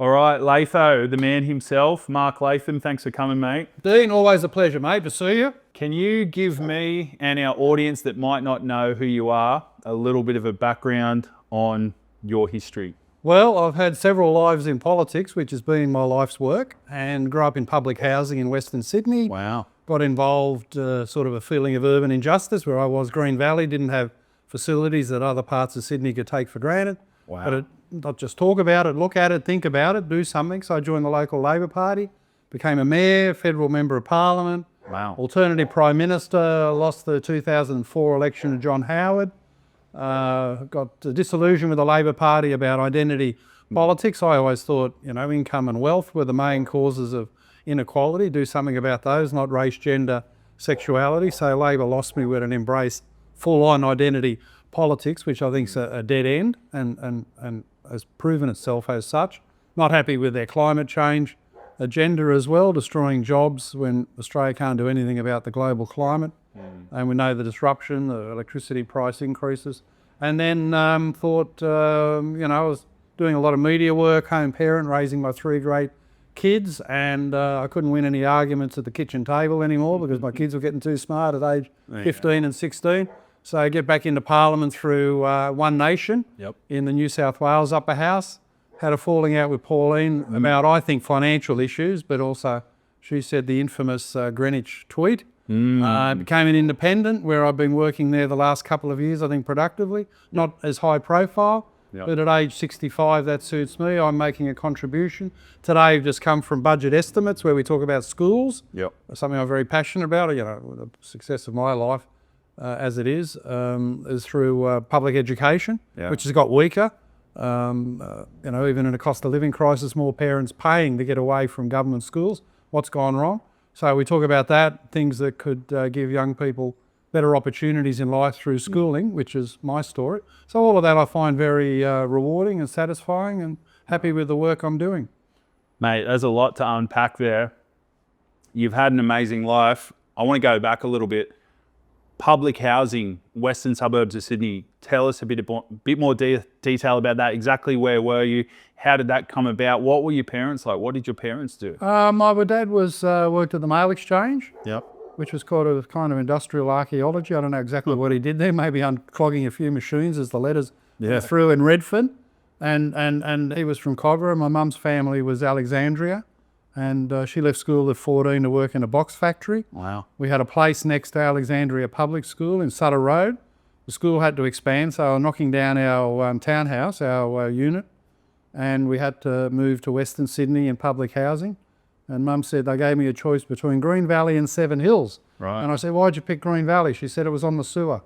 All right, Latho, the man himself, Mark Latham, thanks for coming, mate. Dean, always a pleasure, mate, to see you. Can you give me and our audience that might not know who you are a little bit of a background on your history? Well, I've had several lives in politics, which has been my life's work, and grew up in public housing in Western Sydney. Wow. Got involved, sort of a feeling of urban injustice, where I was Green Valley, didn't have facilities that other parts of Sydney could take for granted. Wow. But not just talk about it, look at it, think about it, do something. So I joined the local Labor Party, became a mayor, federal member of parliament, Wow. alternative prime minister, lost the 2004 election to John Howard, got disillusioned with the Labor Party about identity politics. I always thought, income and wealth were the main causes of inequality, do something about those, not race, gender, sexuality. So Labor lost me with an embrace full-on identity politics, which I think is a dead end and has proven itself as such. Not happy with their climate change agenda as well, destroying jobs when Australia can't do anything about the global climate. And we know the disruption, the electricity price increases. And then thought, I was doing a lot of media work, home parent, raising my 3 great kids, and I couldn't win any arguments at the kitchen table anymore because my kids were getting too smart at age 15 and 16. So I get back into Parliament through One Nation in the New South Wales Upper House. Had a falling out with Pauline about, I think, financial issues, but also she said the infamous Greenwich tweet. Became an independent, where I've been working there the last couple of years, I think productively, not as high profile, but at age 65 that suits me. I'm making a contribution. Today I've just come from budget estimates where we talk about schools, something I'm very passionate about. The success of my life as it is through public education, which has got weaker. Even in a cost of living crisis, more parents paying to get away from government schools. What's gone wrong? So we talk about that, things that could give young people better opportunities in life through schooling, which is my story. So all of that I find very rewarding and satisfying, and happy with the work I'm doing. Mate, there's a lot to unpack there. You've had an amazing life. I want to go back a little bit. Public housing, western suburbs of Sydney. Tell us a bit more detail about that. Exactly where were you? How did that come about? What were your parents like? What did your parents do? My dad worked at the Mail Exchange, Yep. which was kind of industrial archaeology. I don't know exactly what he did there. Maybe unclogging a few machines as the letters through in Redfern. And he was from Cogra. My mum's family was Alexandria. And she left school at 14 to work in a box factory. Wow. We had a place next to Alexandria Public School in Sutter Road. The school had to expand, so knocking down our townhouse, our unit, and we had to move to Western Sydney in public housing. And Mum said they gave me a choice between Green Valley and Seven Hills. Right. And I said, why'd you pick Green Valley? She said it was on the sewer.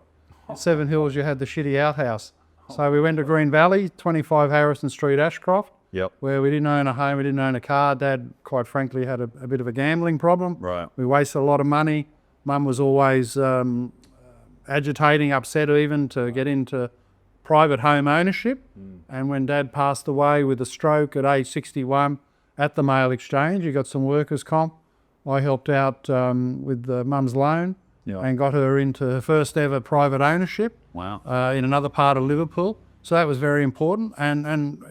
At Seven Hills you had the shitty outhouse. So we went to Green Valley, 25 Harrison Street, Ashcroft. Yep. Where we didn't own a home, we didn't own a car. Dad, quite frankly, had a bit of a gambling problem. Right. We wasted a lot of money. Mum was always agitating, upset even, to get into private home ownership. And when Dad passed away with a stroke at age 61 at the Mail Exchange, he got some workers' comp. I helped out with Mum's loan and got her into her first ever private ownership. Wow. In another part of Liverpool. So that was very important. And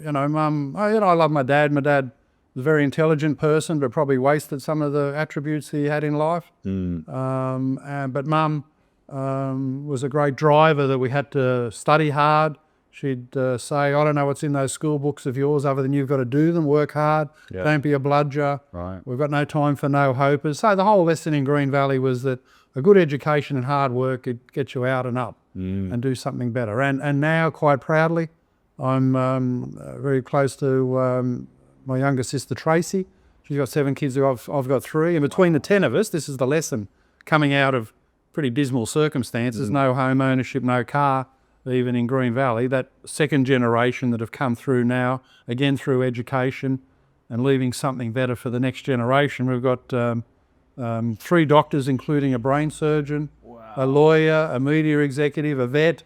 Mum, I love my dad. My dad was a very intelligent person, but probably wasted some of the attributes he had in life. But Mum was a great driver that we had to study hard. She'd say, I don't know what's in those school books of yours other than you've got to do them, work hard, don't be a bludger. Right. We've got no time for no-hopers. So the whole lesson in Green Valley was that a good education and hard work could get you out and up and do something better. And now, quite proudly, I'm very close to my younger sister, Tracy. She's got 7 kids, I've got 3. And between the 10 of us, this is the lesson coming out of pretty dismal circumstances, no home ownership, no car, even in Green Valley, that second generation that have come through now, again through education and leaving something better for the next generation. We've got 3 doctors, including a brain surgeon, a lawyer, a media executive, a vet,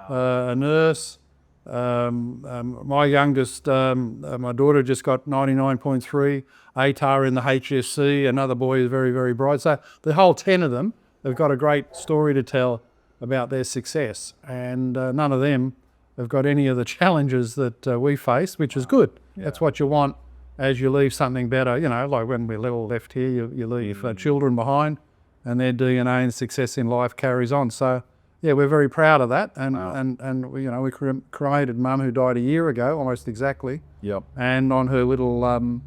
a nurse. My youngest, my daughter just got 99.3 ATAR in the HSC. Another boy is very, very bright. So the whole 10 of them have got a great story to tell about their success. And none of them have got any of the challenges that we face, which is good. That's what you want as you leave something better, you know, like when we're all left here, you leave children behind, and their DNA and success in life carries on. So, yeah, we're very proud of that. And we, you know, we created Mum, who died a year ago, almost exactly. Yep. And on her little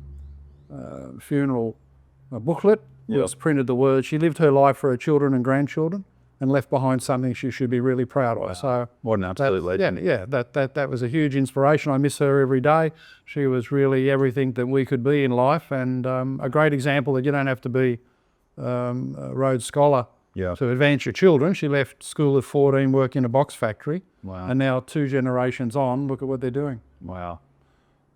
funeral booklet was printed the words, she lived her life for her children and grandchildren and left behind something she should be really proud of. So what an absolute legend. Yeah, that was a huge inspiration. I miss her every day. She was really everything that we could be in life, and a great example that you don't have to be a Rhodes Scholar to advance your children. She left school at 14, worked in a box factory, and now 2 generations on, look at what they're doing. Wow.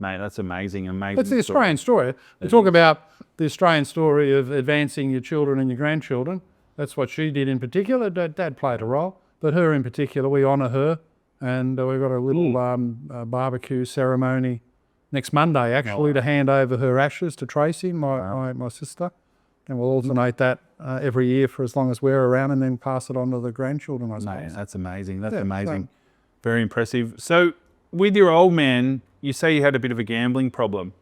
Mate, that's amazing. That's the Australian story. We talk about the Australian story of advancing your children and your grandchildren. That's what she did in particular. Dad played a role, but her in particular, we honour her, and we've got a little barbecue ceremony next Monday, actually, to hand over her ashes to Tracy, my sister, and we'll alternate that every year for as long as we're around, and then pass it on to the grandchildren, I suppose. Mate, that's amazing. That's amazing. Very impressive. So, with your old man, you say you had a bit of a gambling problem.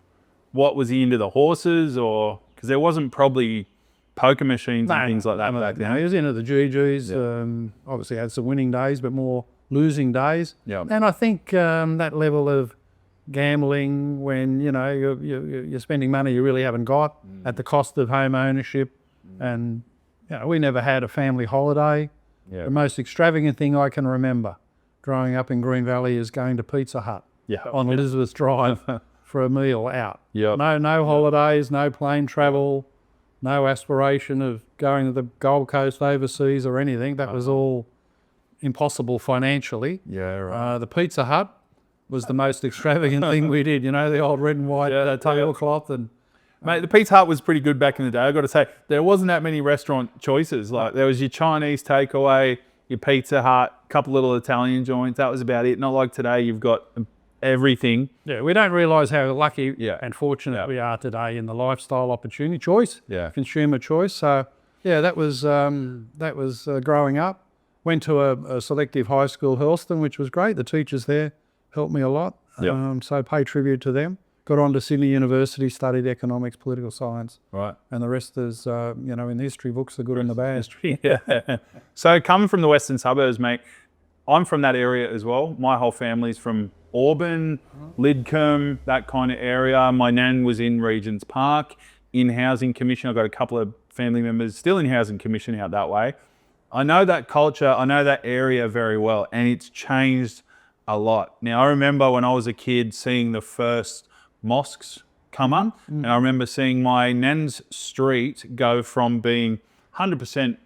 What, was he into the horses, or because there wasn't probably poker machines and things like that back then? No, he was into the GGs. Obviously had some winning days, but more losing days. Yeah. And I think that level of gambling, when you know you're spending money you really haven't got at the cost of home ownership, and you know, we never had a family holiday. The most extravagant thing I can remember growing up in Green Valley is going to Pizza Hut on Elizabeth Drive for a meal out. No holidays, no plane travel, no aspiration of going to the Gold Coast overseas or anything. That was all impossible financially. The Pizza Hut was the most extravagant thing we did. You know, the old red and white tablecloth. And mate, the Pizza Hut was pretty good back in the day. I've got to say, there wasn't that many restaurant choices. Like, there was your Chinese takeaway, your Pizza Hut, a couple little Italian joints. That was about it. Not like today, you've got everything. Yeah, we don't realise how lucky and fortunate we are today in the lifestyle opportunity choice, consumer choice. So, yeah, that was growing up. Went to a selective high school, Hurlston, which was great. The teachers there helped me a lot. So pay tribute to them. Got on to Sydney University, studied economics, political science. Right. And the rest is, you know, in the history books, the good and the bad. So coming from the western suburbs, mate, I'm from that area as well. My whole family's from Auburn, Lidcombe, that kind of area. My nan was in Regents Park, in Housing Commission. I've got a couple of family members still in Housing Commission out that way. I know that culture, I know that area very well, and it's changed a lot. Now, I remember when I was a kid seeing the first mosques come up, and I remember seeing my nan's street go from being 100%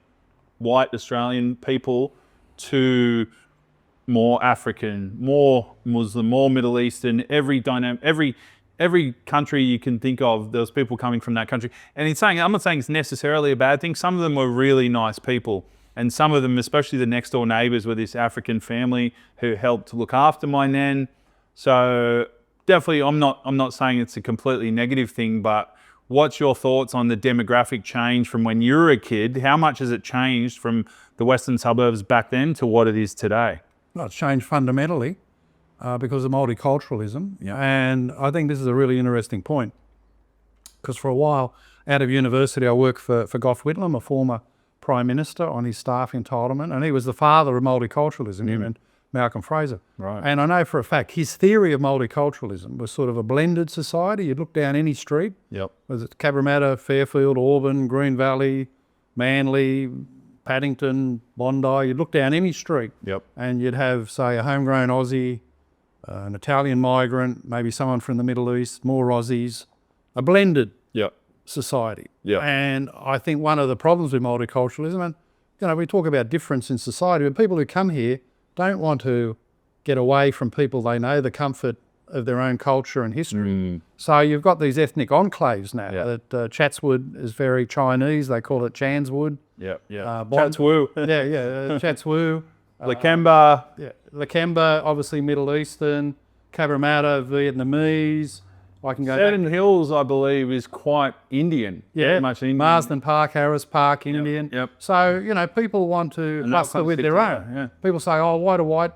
white Australian people to more African, more Muslim, more Middle Eastern, every country you can think of, there was people coming from that country. And I'm not saying it's necessarily a bad thing. Some of them were really nice people. And some of them, especially the next door neighbours, were this African family who helped look after my nan. So definitely, I'm not saying it's a completely negative thing, but what's your thoughts on the demographic change from when you were a kid? How much has it changed from the western suburbs back then to what it is today? Well, it's changed fundamentally because of multiculturalism. And I think this is a really interesting point, because for a while out of university, I worked for Gough Whitlam, a former Prime Minister, on his staff entitlement, and he was the father of multiculturalism, him and Malcolm Fraser. Right. And I know for a fact his theory of multiculturalism was sort of a blended society. You'd look down any street, was it Cabramatta, Fairfield, Auburn, Green Valley, Manly, Paddington, Bondi, you'd look down any street and you'd have, say, a homegrown Aussie, an Italian migrant, maybe someone from the Middle East, more Aussies, a blended society. And I think one of the problems with multiculturalism, and you know, we talk about difference in society, but people who come here don't want to get away from people they know, the comfort of their own culture and history. So you've got these ethnic enclaves now. That Chatswood is very Chinese. They call it Chanswood. Chatswood. Chatswood. Lakemba. Lakemba, obviously Middle Eastern. Cabramatta, Vietnamese. I can go Seddon Hills, I believe, is quite Indian. Much Indian. Marsden Park, Harris Park, Indian. So, you know, people want to cluster with their own. People say, oh, why do white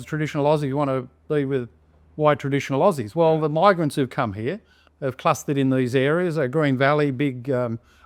traditional Aussies want to be with white traditional Aussies? Well, the migrants who've come here have clustered in these areas. Green Valley, big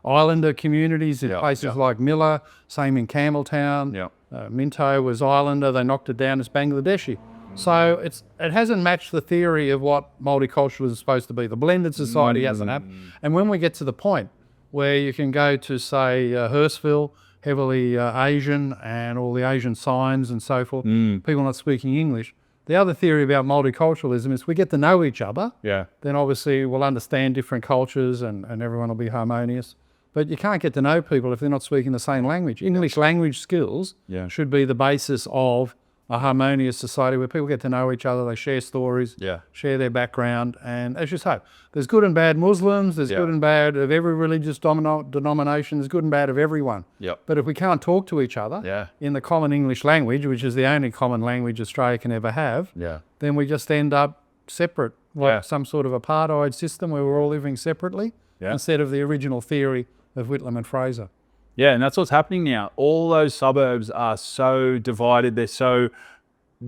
islander communities in places like Miller, same in Campbelltown. Minto was islander, they knocked it down as Bangladeshi. So it hasn't matched the theory of what multiculturalism is supposed to be. The blended society hasn't happened. And when we get to the point where you can go to, say, Hurstville, heavily Asian, and all the Asian signs and so forth, people not speaking English. The other theory about multiculturalism is we get to know each other, then obviously we'll understand different cultures and everyone will be harmonious. But you can't get to know people if they're not speaking the same language. English language skills should be the basis of a harmonious society where people get to know each other, they share stories, share their background, and as you say, there's good and bad Muslims, there's good and bad of every religious denomination, there's good and bad of everyone. But if we can't talk to each other in the common English language, which is the only common language Australia can ever have, then we just end up separate, like some sort of apartheid system where we're all living separately, instead of the original theory of Whitlam and Fraser. Yeah, and that's what's happening now. All those suburbs are so divided. They're so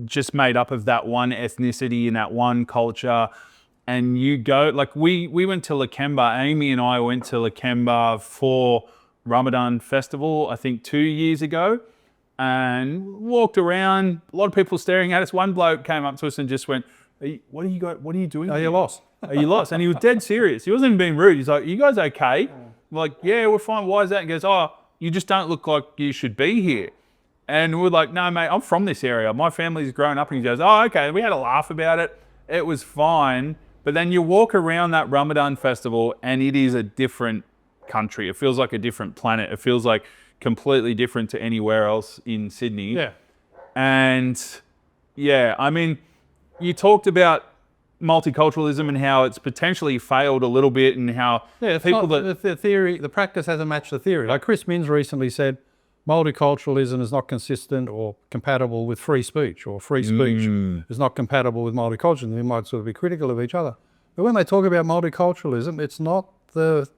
just made up of that one ethnicity and that one culture. And you go, like we went to Lakemba. Amy and I went to Lakemba for Ramadan festival, I think 2 years ago, and walked around. A lot of people staring at us. One bloke came up to us and just went, what are you doing? Are you lost? Are you lost? And he was dead serious. He wasn't even being rude. He's like, you guys okay? We're like, yeah, we're fine. Why is that? And he goes, oh, you just don't look like you should be here. And we're like, no, mate, I'm from this area. My family's grown up. And he goes, oh, okay. We had a laugh about it. It was fine. But then you walk around that Ramadan festival and it is a different country. It feels like a different planet. It feels like completely different to anywhere else in Sydney. Yeah. And yeah, I mean, you talked about multiculturalism and how it's potentially failed a little bit, and how the practice hasn't matched the theory. Like Chris Minns recently said, multiculturalism is not consistent or compatible with free speech, or free speech is not compatible with multiculturalism. We might sort of be critical of each other. But when they talk about multiculturalism, it's not the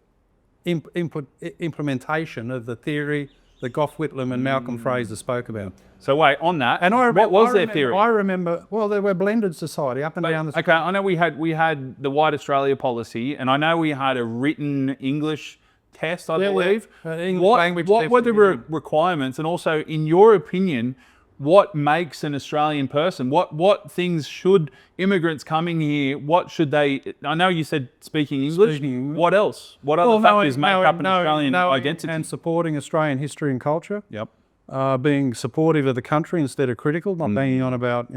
implementation of the theory that Gough Whitlam and Malcolm Fraser spoke about. So wait, on that, and what was their theory? I remember, well, they were blended society up and down the... Okay, I know we had the White Australia policy, and I know we had a written English test, I believe. What were the requirements? And also, in your opinion, what makes an Australian person? What things should immigrants coming here, what should they... I know you said speaking English. What else? What other factors make up an Australian identity? And supporting Australian history and culture. Being supportive of the country instead of critical, not banging on about,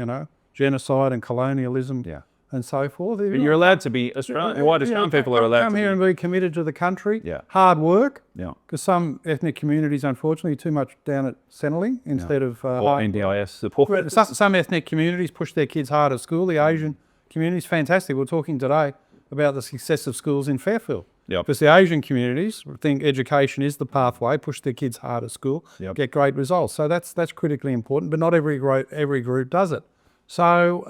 genocide and colonialism and so forth. But you're allowed to be Australian. White Australian people are allowed to come here and be committed to the country. Hard work. Because some ethnic communities, unfortunately, too much down at Centrelink instead of NDIS support. Some ethnic communities push their kids hard at school. The Asian community's fantastic. We're talking today about the success of schools in Fairfield. Because the Asian communities think education is the pathway, push their kids hard at school, get great results. So that's critically important, but not every group does it. So,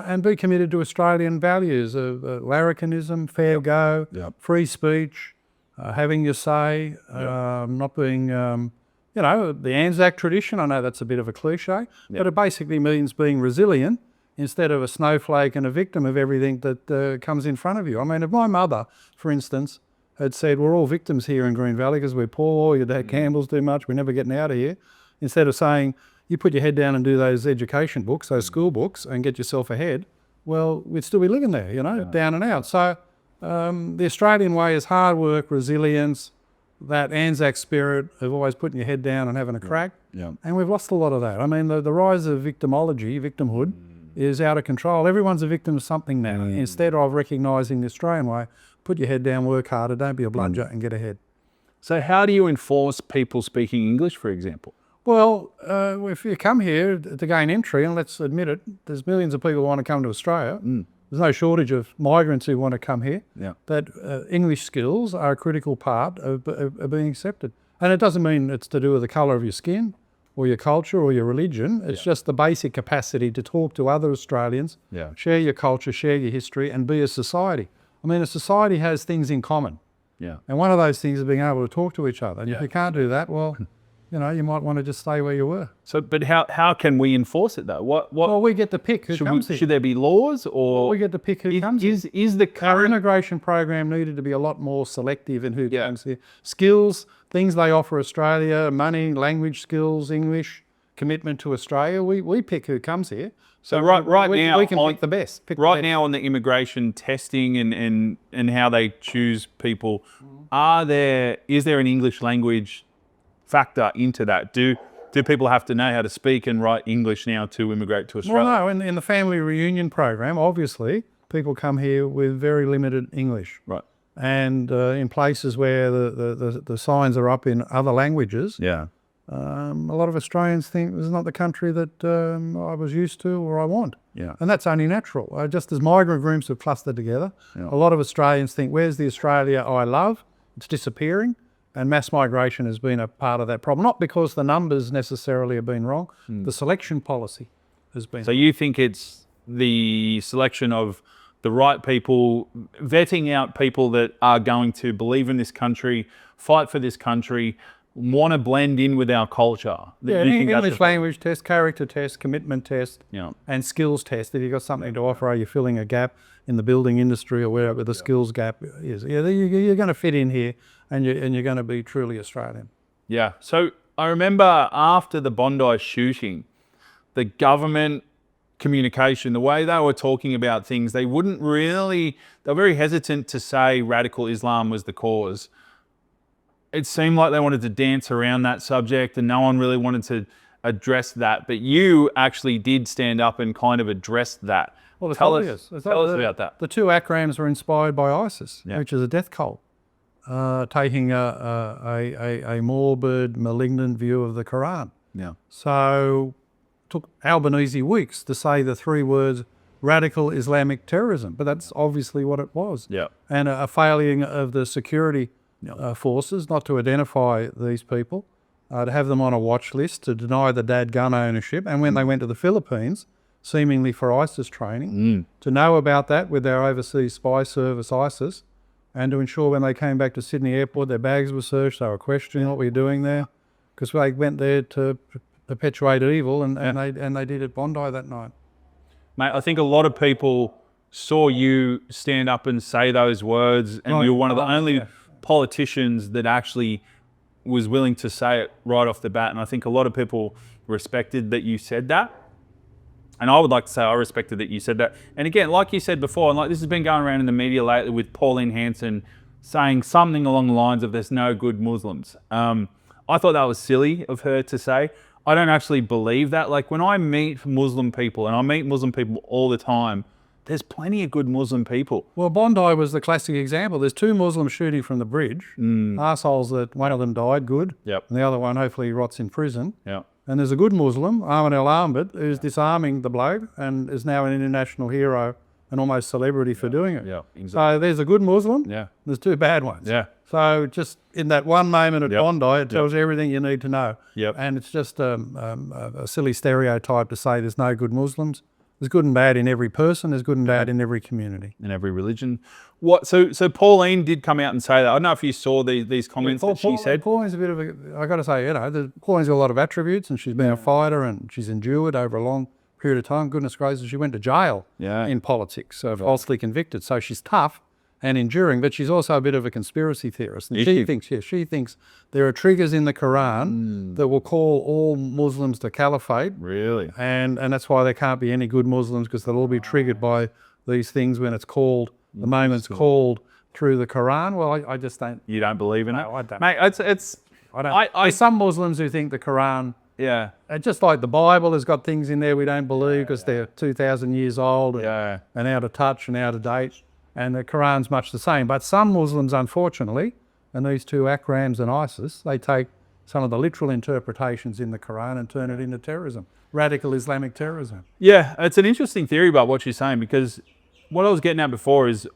and be committed to Australian values of larrikinism, fair go, free speech, having your say, not being, the Anzac tradition. I know that's a bit of a cliche, but it basically means being resilient instead of a snowflake and a victim of everything that comes in front of you. I mean, if my mother, for instance, had said, we're all victims here in Green Valley because we're poor, your dad gambles too much, we're never getting out of here, instead of saying, you put your head down and do those education books, those school books, and get yourself ahead, well, we'd still be living there, down and out. So the Australian way is hard work, resilience, that Anzac spirit of always putting your head down and having a crack. And we've lost a lot of that. I mean, the rise of victimhood, is out of control. Everyone's a victim of something now. Instead of recognising the Australian way, put your head down, work harder, don't be a bludger and get ahead. So how do you enforce people speaking English, for example? Well, if you come here to gain entry, and let's admit it, there's millions of people who want to come to Australia. There's no shortage of migrants who want to come here. That English skills are a critical part of being accepted. And it doesn't mean it's to do with the colour of your skin or your culture or your religion. It's just the basic capacity to talk to other Australians, share your culture, share your history, and be a society. I mean, a society has things in common. And one of those things is being able to talk to each other. And if you can't do that, well, you might want to just stay where you were. So, but how can we enforce it though? Well, we get to pick who comes here. Should there be laws, or We get to pick who comes here. Is the Our current immigration program needed to be a lot more selective in who comes here. Skills, things they offer Australia, money, language skills, English, commitment to Australia. We pick who comes here. So right now we can pick the best. Now on the immigration testing and how they choose people, is there an English language factor into that? Do people have to know how to speak and write English now to immigrate to Australia? Well, no. In the family reunion program, obviously, people come here with very limited English. Right. And in places where the signs are up in other languages, Yeah. a lot of Australians think this is not the country that I was used to or I want. Yeah. And that's only natural. Just as migrant groups have clustered together, a lot of Australians think, where's the Australia I love? It's disappearing. And mass migration has been a part of that problem. Not because the numbers necessarily have been wrong. The selection policy has been. So you think it's the selection of the right people, vetting out people that are going to believe in this country, fight for this country, want to blend in with our culture. Yeah, English language test, character test, commitment test, Yeah. and skills test. If you've got something to offer, are you filling a gap in the building industry or wherever the skills gap is? Yeah, you're going to fit in here, and you're going to be truly Australian. Yeah. So I remember after the Bondi shooting, the government communication, the way they were talking about things, they were very hesitant to say radical Islam was the cause. It seemed like they wanted to dance around that subject and no one really wanted to address that. But you actually did stand up and kind of address that. Well, it's tell obvious. us about that. The two acronyms were inspired by ISIS, Yeah. which is a death cult, taking a morbid, malignant view of the Quran. Yeah. So it took Albanese weeks to say the three words radical Islamic terrorism, but that's obviously what it was. Yeah. And a failing of the security forces not to identify these people, to have them on a watch list, to deny the dad gun ownership, and when they went to the Philippines, seemingly for ISIS training, to know about that with their overseas spy service ISIS, and to ensure when they came back to Sydney Airport, their bags were searched, they were questioning what were you doing there, because they went there to perpetuate evil, and they did at Bondi that night. Mate, I think a lot of people saw you stand up and say those words, and you were one of the only politicians that actually was willing to say it right off the bat. And I think a lot of people respected that you said that. And I would like to say I respected that you said that. And again, like you said before, and like this has been going around in the media lately with Pauline Hanson saying something along the lines of there's no good Muslims. I thought that was silly of her to say. I don't actually believe that. Like when I meet Muslim people, and I meet Muslim people all the time, there's plenty of good Muslim people. Well, Bondi was the classic example. There's two Muslims shooting from the bridge. Arseholes that one of them died, good. Yep. And the other one hopefully rots in prison. Yeah. And there's a good Muslim, Ahmed El Ahmed, who's disarming the bloke and is now an international hero and almost celebrity for doing it. Yeah, exactly. So there's a good Muslim. Yeah. There's two bad ones. Yeah. So just in that one moment at Yep. Bondi, it tells you everything you need to know. Yep. And it's just a silly stereotype to say there's no good Muslims. There's good and bad in every person. There's good and bad in every community. In every religion. So Pauline did come out and say that. I don't know if you saw these comments that she said. Pauline's a bit of I got to say, Pauline's got a lot of attributes, and she's been a fighter, and she's endured over a long period of time. Goodness gracious, she went to jail in politics, falsely convicted. So she's tough and enduring, but she's also a bit of a conspiracy theorist. And she thinks there are triggers in the Quran that will call all Muslims to caliphate. Really? And that's why there can't be any good Muslims, because they'll all be triggered by these things when it's called, the moment it's called through the Quran. Well, I just don't. You don't believe in it? No, I don't. Mate, it's I don't. There's some Muslims who think the Quran, just like the Bible has got things in there we don't believe because they're 2,000 years old and out of touch and out of date. And the Quran's much the same. But some Muslims, unfortunately, and these two Akrams and ISIS, they take some of the literal interpretations in the Quran and turn it into terrorism, radical Islamic terrorism. Yeah, it's an interesting theory about what you're saying, because what I was getting at before is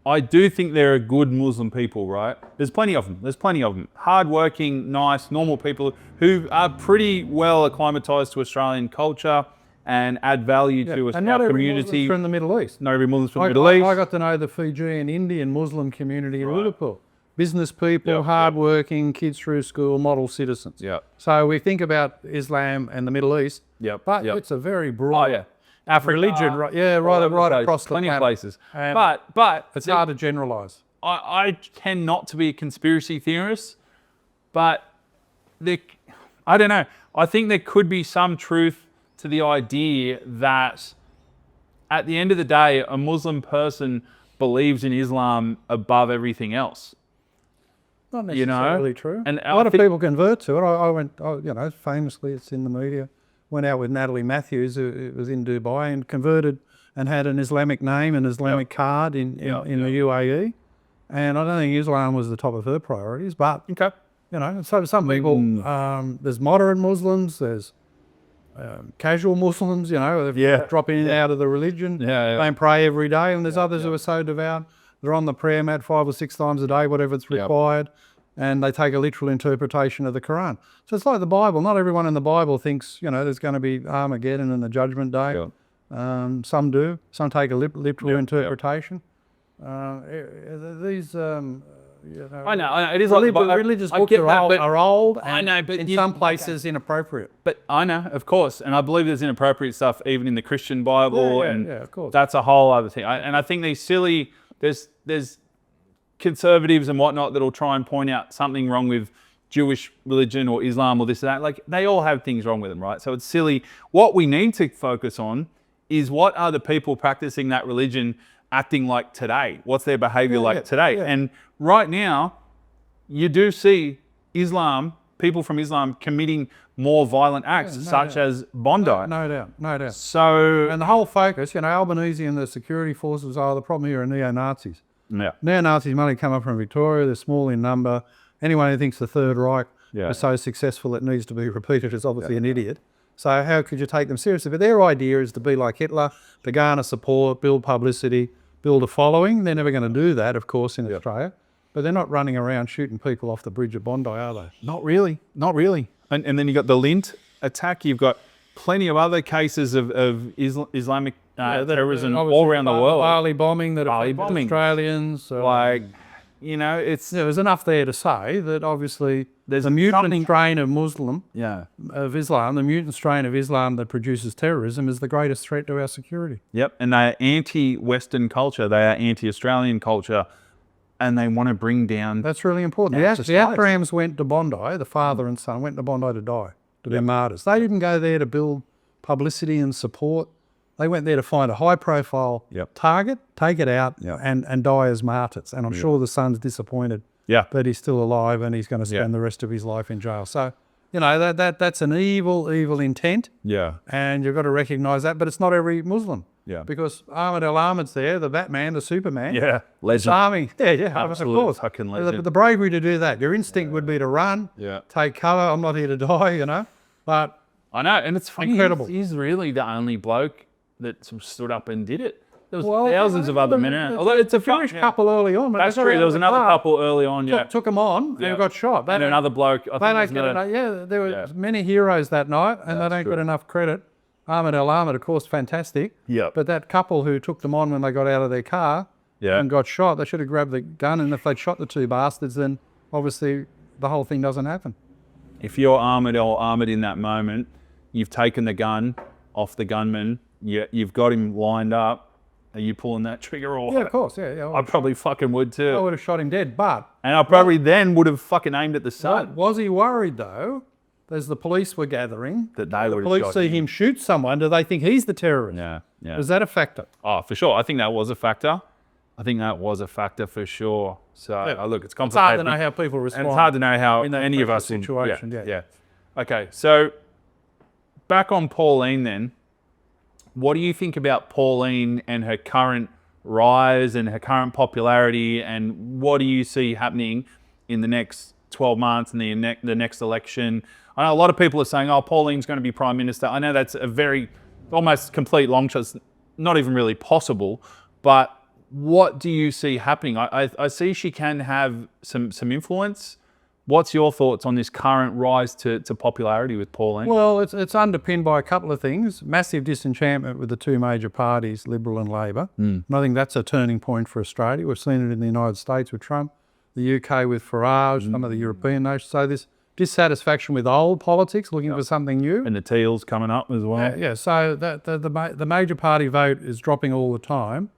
I do think there are good Muslim people, right? There's plenty of them. Hardworking, nice, normal people who are pretty well acclimatized to Australian culture and add value to our community. From the Middle East. Not every Muslim's from the Middle East. I got to know the Fijian Indian Muslim community in Liverpool. business people, hardworking, kids through school, model citizens. Yeah. So we think about Islam and the Middle East, but it's a very broad Africa, religion, right? Yeah, right across the plenty of planet. places. And But it's hard to generalise. I tend not to be a conspiracy theorist, but I don't know. I think there could be some truth to the idea that at the end of the day, a Muslim person believes in Islam above everything else. Not necessarily true. And a lot of people convert to it. I went, famously, it's in the media, went out with Natalie Matthews, who was in Dubai, and converted and had an Islamic name and Islamic card in the UAE. And I don't think Islam was the top of her priorities, but, so some people, there's moderate Muslims, there's casual Muslims, they drop in and out of the religion, don't pray every day, and there's others who are so devout, they're on the prayer mat 5 or 6 times a day, whatever it's required, and they take a literal interpretation of the Quran. So it's like the Bible. Not everyone in the Bible thinks, there's going to be Armageddon and the Judgment Day. Some do. Some take a literal interpretation. These, I know it is religious books are old, and I know, but in some places inappropriate. But I know, of course, and I believe there's inappropriate stuff even in the Christian Bible, of course. That's a whole other thing. And I think there's conservatives and whatnot that'll try and point out something wrong with Jewish religion or Islam or this or that. Like, they all have things wrong with them, right? So it's silly. What we need to focus on is what are the people practicing that religion acting like today? What's their behavior like today? Yeah. And right now, you do see people from Islam committing more violent acts, such as Bondi. No doubt. So, and the whole focus, Albanese and the security forces the problem here are neo-Nazis. Yeah. Neo-Nazis only come up from Victoria. They're small in number. Anyone who thinks the Third Reich was so successful it needs to be repeated is obviously an idiot. So how could you take them seriously? But their idea is to be like Hitler, to garner support, build publicity, build a following. They're never going to do that, of course, in Australia. But they're not running around shooting people off the bridge at Bondi, are they? Not really. And then you've got the Lint attack. You've got plenty of other cases of Islamic terrorism all around the world. Bali bombing that affected Australians. There's enough there to say that obviously there's a mutant strain of Islam. The mutant strain of Islam that produces terrorism is the greatest threat to our security. Yep, and they are anti-Western culture. They are anti-Australian culture, and they want to bring down... That's really important. The Athrams went to Bondi, the father and son went to Bondi to die, to their martyrs. They didn't go there to build publicity and support. They went there to find a high-profile target, take it out, and die as martyrs. And I'm sure the son's disappointed that he's still alive and he's going to spend the rest of his life in jail. So, that's an evil intent. Yeah. And you've got to recognise that. But it's not every Muslim. Yeah. Because Ahmed Al-Ahmad's there, the Batman, the Superman. Yeah. Legend. Army. Yeah. Absolute of course. fucking legend. The bravery to do that. Your instinct would be to run, take cover. I'm not here to die, But I know. And it's funny. Incredible. He's really the only bloke that stood up and did it. There was thousands of other men. Although it's a Jewish couple early on. That's true. There was another couple early on. Took them on and got shot. And another bloke. There were many heroes that night, and they don't get enough credit. Ahmed Al-Ahmad, of course, fantastic. Yeah. But that couple who took them on when they got out of their car and got shot, they should have grabbed the gun. And if they'd shot the two bastards, then obviously the whole thing doesn't happen. If you're Ahmed Al-Ahmad in that moment, you've taken the gun off the gunman. You've got him lined up. Are you pulling that trigger or what? Yeah, of course. Yeah. I probably fucking would too. I would have shot him dead, and I probably then would have fucking aimed at the sun. Right. Was he worried though, as the police were gathering, that they would have shot him? The police see him shoot someone, do they think he's the terrorist? Yeah. Is that a factor? Oh, for sure. I think that was a factor. For sure. So, look, it's complicated. It's hard to know how people respond. And it's hard to know how in any of us situation. Yeah. Okay, so back on Pauline then. What do you think about Pauline and her current rise and her current popularity, and what do you see happening in the next 12 months and the next election? I know a lot of people are saying, Pauline's going to be Prime Minister. I know that's a very almost complete long shot. It's not even really possible, but what do you see happening? I see she can have some influence. What's your thoughts on this current rise to popularity with Pauline? Well, it's underpinned by a couple of things. Massive disenchantment with the two major parties, Liberal and Labor. And I think that's a turning point for Australia. We've seen it in the United States with Trump. the UK with Farage, some of the European nations. So this dissatisfaction with old politics, looking for something new. And the Teals coming up as well. Yeah, so the major party vote is dropping all the time.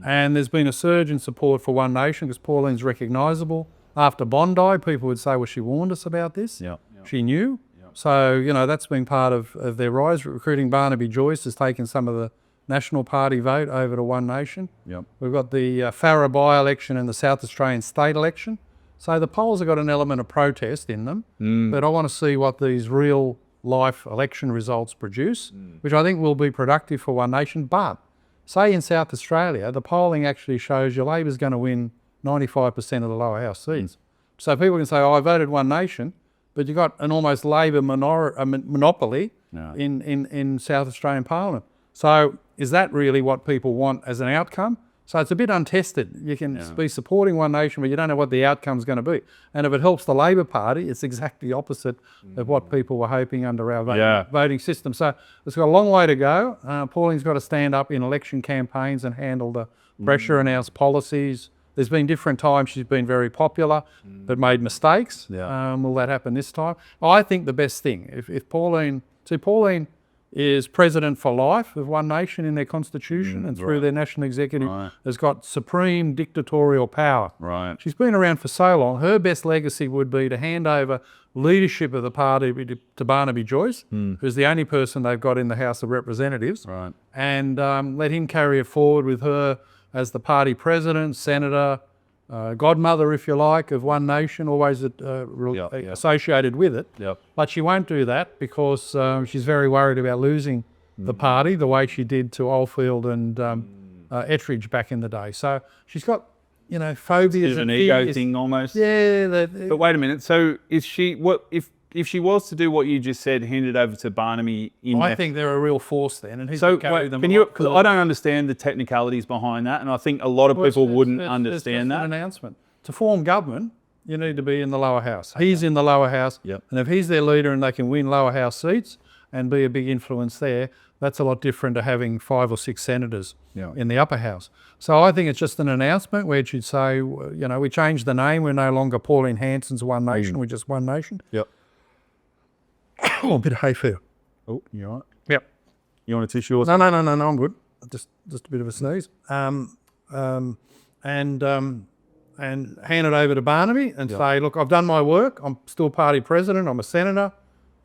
And there's been a surge in support for One Nation because Pauline's recognisable. After Bondi, people would say, well, she warned us about this. Yeah. She knew. So, you know, that's been part of their rise. Recruiting Barnaby Joyce has taken some of the National Party vote over to One Nation. Yep. We've got the Farah by-election and the South Australian state election. So the polls have got an element of protest in them. But I want to see what these real-life election results produce, which I think will be productive for One Nation. But, say in South Australia, the polling actually shows your Labor's going to win 95% of the lower house seats. So people can say, oh, I voted One Nation, but you've got an almost Labor monopoly in South Australian Parliament. So is that really what people want as an outcome? So it's a bit untested. You can be supporting One Nation, but you don't know what the outcome's going to be. And if it helps the Labor Party, it's exactly opposite of what people were hoping under our voting system. So it's got a long way to go. Pauline's got to stand up in election campaigns and handle the pressure, announce policies. There's been different times she's been very popular, but made mistakes. Will that happen this time? I think the best thing, if Pauline is president for life of One Nation in their constitution and through their national executive, has got supreme dictatorial power. She's been around for so long. Her best legacy would be to hand over leadership of the party to Barnaby Joyce, who's the only person they've got in the House of Representatives, and let him carry it forward with her as the party president, senator, godmother, if you like, of One Nation, always associated with it. But she won't do that because she's very worried about losing the party the way she did to Oldfield and Ettridge back in the day. So she's got, you know, phobias. It's an ego thing almost. Yeah. But wait a minute. So is she, if she was to do what you just said, hand it over to Barnaby I think they're a real force then. And so wait, because I don't understand the technicalities behind that, and I think a lot of people wouldn't understand that. An announcement. To form government, you need to be in the lower house. He's in the lower house. And if he's their leader and they can win lower house seats and be a big influence there, that's a lot different to having 5 or 6 senators in the upper house. So I think it's just an announcement where it should say, you know, we changed the name. We're no longer Pauline Hanson's One Nation. We're just One Nation. Oh, a bit of hay fever. Oh, you all right? Yep. You want a tissue or something? No, I'm good. Just a bit of a sneeze. And hand it over to Barnaby and say, look, I've done my work. I'm still party president. I'm a senator.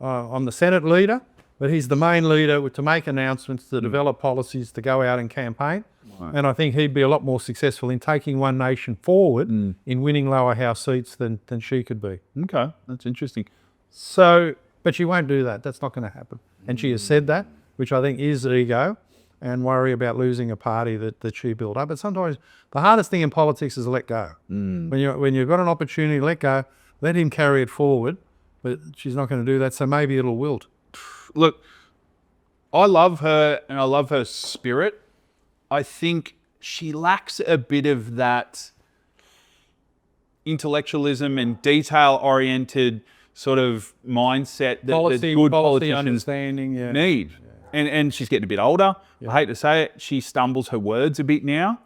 I'm the Senate leader. But he's the main leader to make announcements, to develop policies, to go out and campaign. And I think he'd be a lot more successful in taking One Nation forward in winning lower house seats than she could be. Okay, that's interesting. So... But she won't do that. That's not going to happen. And she has said that, which I think is ego and worry about losing a party that she built up. But sometimes the hardest thing in politics is to let go. When you've got an opportunity to let go, let him carry it forward. But she's not going to do that, so maybe it'll wilt. Look, I love her and I love her spirit. I think she lacks a bit of that intellectualism and detail-oriented sort of mindset that good politicians need. And she's getting a bit older. I hate to say it, she stumbles her words a bit now.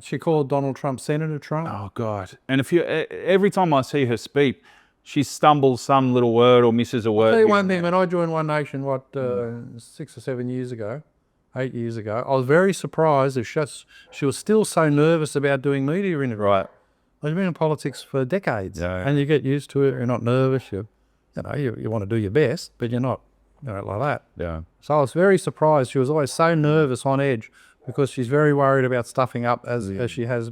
She called Donald Trump Senator Trump. Oh God! And every time I see her speak, she stumbles some little word or misses a word. I'll tell you one thing. When I joined One Nation, 6 or 7 years ago, 8 years ago, I was very surprised that she was still so nervous about doing media interviews. I've been in politics for decades, and you get used to it. You're not nervous. You want to do your best, but you're not, like that. So I was very surprised. She was always so nervous, on edge, because she's very worried about stuffing up, as she has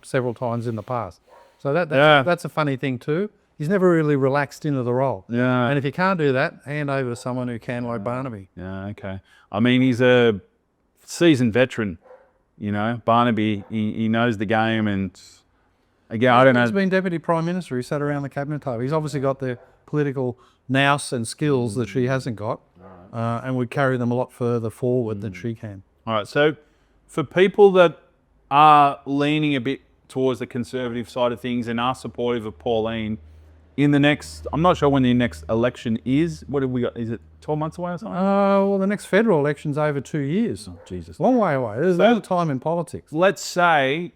several times in the past. So that's a funny thing too. He's never really relaxed into the role. And if you can't do that, hand over to someone who can, like Barnaby. Okay. I mean, he's a seasoned veteran. Barnaby. He knows the game, and again, I don't know. He's been Deputy Prime Minister. He sat around the cabinet table. He's obviously got the political nous and skills that she hasn't got, and would carry them a lot further forward than she can. All right. So, for people that are leaning a bit towards the conservative side of things and are supportive of Pauline, in the next, I'm not sure when the next election is. What have we got? Is it 12 months away or something? Well, the next federal election's over 2 years. Oh, Jesus. Long way away. There's no time in politics. Let's say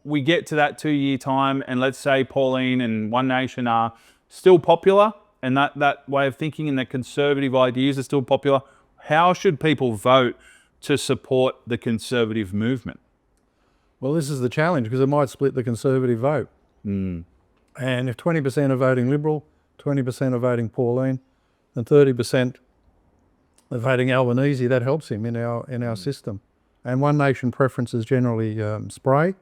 we get to that 2-year time and let's say Pauline and One Nation are still popular and that way of thinking and the conservative ideas are still popular, how should people vote to support the conservative movement? Well, this is the challenge because it might split the Conservative vote. And if 20% are voting Liberal, 20% are voting Pauline, and 30% are voting Albanese, that helps him in our system. And One Nation preferences generally spray.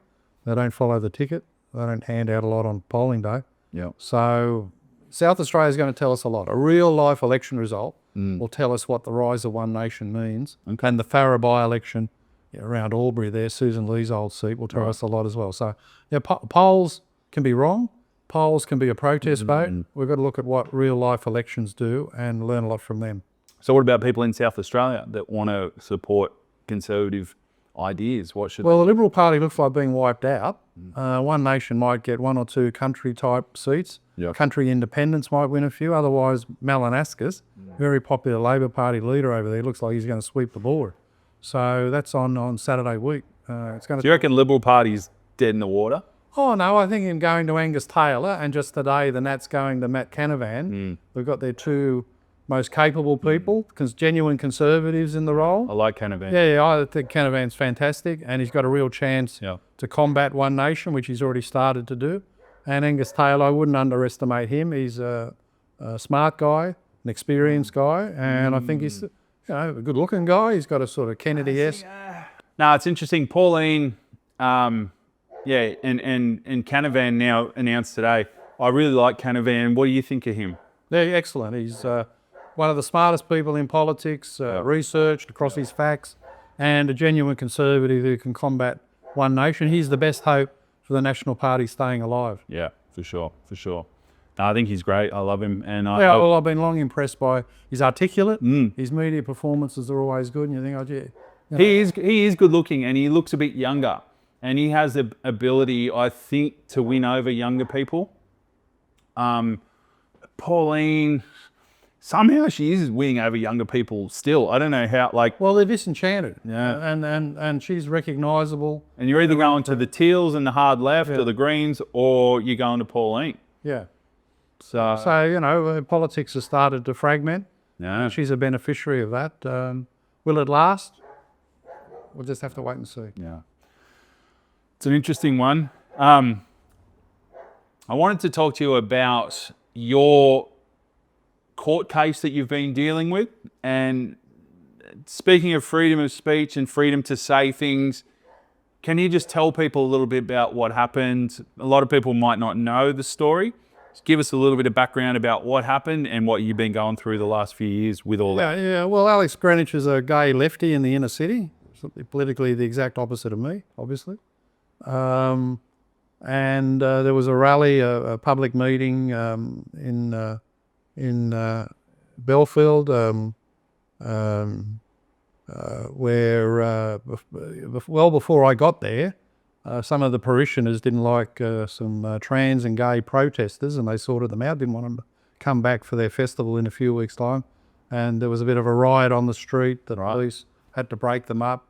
They don't follow the ticket. They don't hand out a lot on polling day. Yeah. So South Australia is going to tell us a lot. A real life election result will tell us what the rise of One Nation means. Okay. And the Farrer by-election around Albury there, Susan Lee's old seat, will tell us a lot as well. So polls can be wrong. Polls can be a protest vote. We've got to look at what real life elections do and learn a lot from them. So what about people in South Australia that want to support conservative ideas? What should Well, the Liberal Party looks like being wiped out. One Nation might get 1 or 2 country type seats. Country independents might win a few. Otherwise, Malinaskis, very popular Labor Party leader over there, looks like he's going to sweep the board. So that's on Saturday week. It's going to. Do you reckon Liberal Party's dead in the water? Oh no, I think him going to Angus Taylor and just today the Nats going to Matt Canavan. We've got their 2 most capable people, genuine conservatives in the role. I like Canavan. Yeah, I think Canavan's fantastic and he's got a real chance to combat One Nation, which he's already started to do. And Angus Taylor, I wouldn't underestimate him. He's a smart guy, an experienced guy, and I think he's a good-looking guy. He's got a sort of Kennedy-esque. No, it's interesting. Pauline, and Canavan now announced today. I really like Canavan. What do you think of him? Yeah, excellent. He's one of the smartest people in politics, researched across his facts, and a genuine conservative who can combat One Nation. He's the best hope for the National Party staying alive. Yeah, for sure. No, I think he's great. I love him. And I've been long impressed by his articulate. His media performances are always good, and you think, he is good looking, and he looks a bit younger, and he has the ability, I think, to win over younger people. Pauline, somehow she is winning over younger people still. I don't know how. Well, they're disenchanted. Yeah. And she's recognisable. And you're either going to the Teals and the hard left, or the Greens, or you're going to Pauline. Yeah. So politics has started to fragment. Yeah. She's a beneficiary of that. Will it last? We'll just have to wait and see. Yeah. It's an interesting one. I wanted to talk to you about your court case that you've been dealing with. And speaking of freedom of speech and freedom to say things, can you just tell people a little bit about what happened? A lot of people might not know the story. Just give us a little bit of background about what happened and what you've been going through the last few years with all that. Yeah. Well, Alex Greenwich is a gay lefty in the inner city, politically the exact opposite of me, obviously. And there was a rally, a public meeting in Belfield, where well before I got there, some of the parishioners didn't like some trans and gay protesters, and they sorted them out, didn't want them to come back for their festival in a few weeks' time. And there was a bit of a riot on the street. The police had to break them up.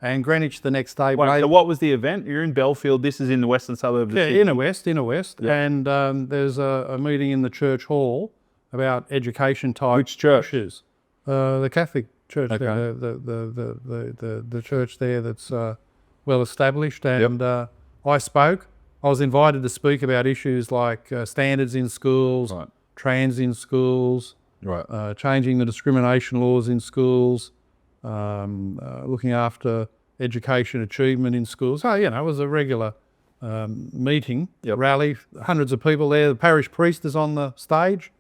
And Greenwich the next day... So what was the event? You're in Belfield. This is in the western suburbs of Sydney. Inner west. Yeah. And there's a meeting in the church hall about education type Which church? issues. The Catholic church, Okay. there, the church there that's well established. And I spoke. I was invited to speak about issues like standards in schools, trans in schools, changing the discrimination laws in schools, looking after education achievement in schools. So, it was a regular meeting, rally, hundreds of people there. The parish priest is on the stage.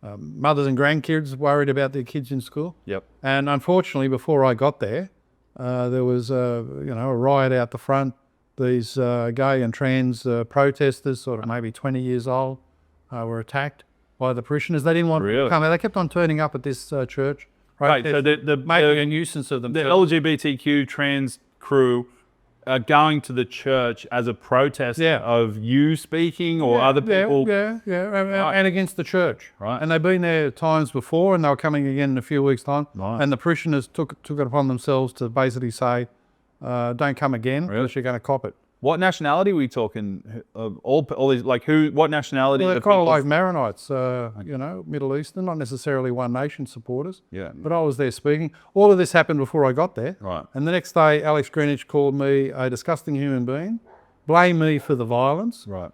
Mothers and grandkids worried about their kids in school. Yep. And unfortunately, before I got there, there was a riot out the front. These gay and trans protesters, sort of maybe 20 years old, were attacked by the parishioners. They didn't want to come out. They kept on turning up at this church. Right, so making a nuisance of them. The LGBTQ trans crew are going to the church as a protest of you speaking or other people. And against the church. Right. And they've been there times before, and they were coming again in a few weeks' time. Right. And the parishioners took it upon themselves to basically say, don't come again, unless you're going to cop it. What nationality were we talking? All these, like who? What nationality? Well, are they're the kind of people? like Maronites, Middle Eastern, not necessarily One Nation supporters. Yeah. But I was there speaking. All of this happened before I got there. Right. And the next day, Alex Greenwich called me a disgusting human being, blamed me for the violence, Right.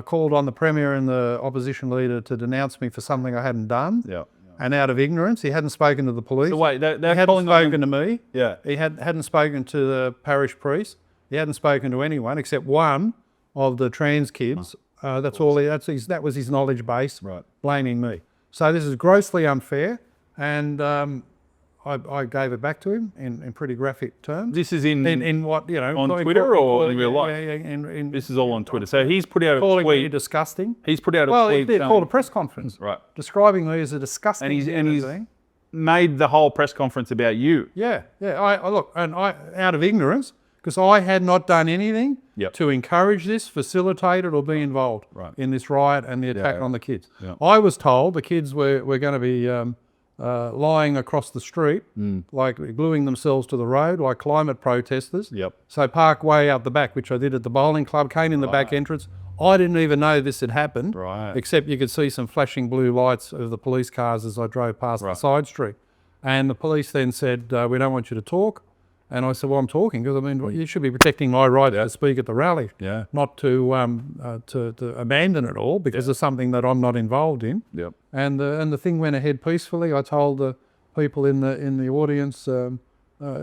called on the Premier and the opposition leader to denounce me for something I hadn't done. Yeah. And out of ignorance, he hadn't spoken to the police. So wait, they're He hadn't calling on spoken to me. Yeah. He hadn't spoken to the parish priest. He hadn't spoken to anyone except one of the trans kids. That's all. That was his knowledge base. Right. Blaming me. So this is grossly unfair, and I gave it back to him in pretty graphic terms. This is in what on Twitter or in real life? Yeah, This is all on Twitter. So he's put out a calling me tweet. disgusting. He's put out a Well, tweet. he called a press conference, Right. describing me as a disgusting And he's human being. made the whole press conference about you. Yeah. I look, and I out of ignorance, because I had not done anything Yep. to encourage this, facilitate it, or be involved Right. in this riot and the attack yeah. on the kids. Yeah. I was told the kids were going to be lying across the street, like gluing themselves to the road, like climate protesters. Yep. So park way out the back, which I did at the bowling club, came in the back entrance. I didn't even know this had happened, Right. except you could see some flashing blue lights of the police cars as I drove past the side street. And the police then said, we don't want you to talk. And I said, well, I'm talking because, I mean, you should be protecting my right to speak at the rally, Yeah. not to abandon it all because of something that I'm not involved in. Yep. And the thing went ahead peacefully. I told the people in the audience,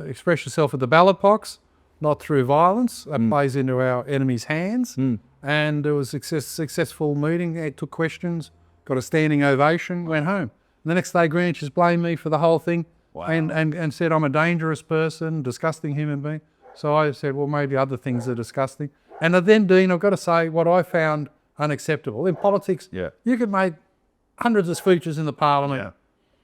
express yourself at the ballot box, not through violence. That plays into our enemy's hands. And it was a successful meeting. It took questions, got a standing ovation, went home. And the next day, Greenwich has blamed me for the whole thing. Wow. And said I'm a dangerous person, disgusting human being. So I said, well, maybe other things are disgusting. And then, Dean, I've got to say what I found unacceptable. In politics, you could make hundreds of speeches in the parliament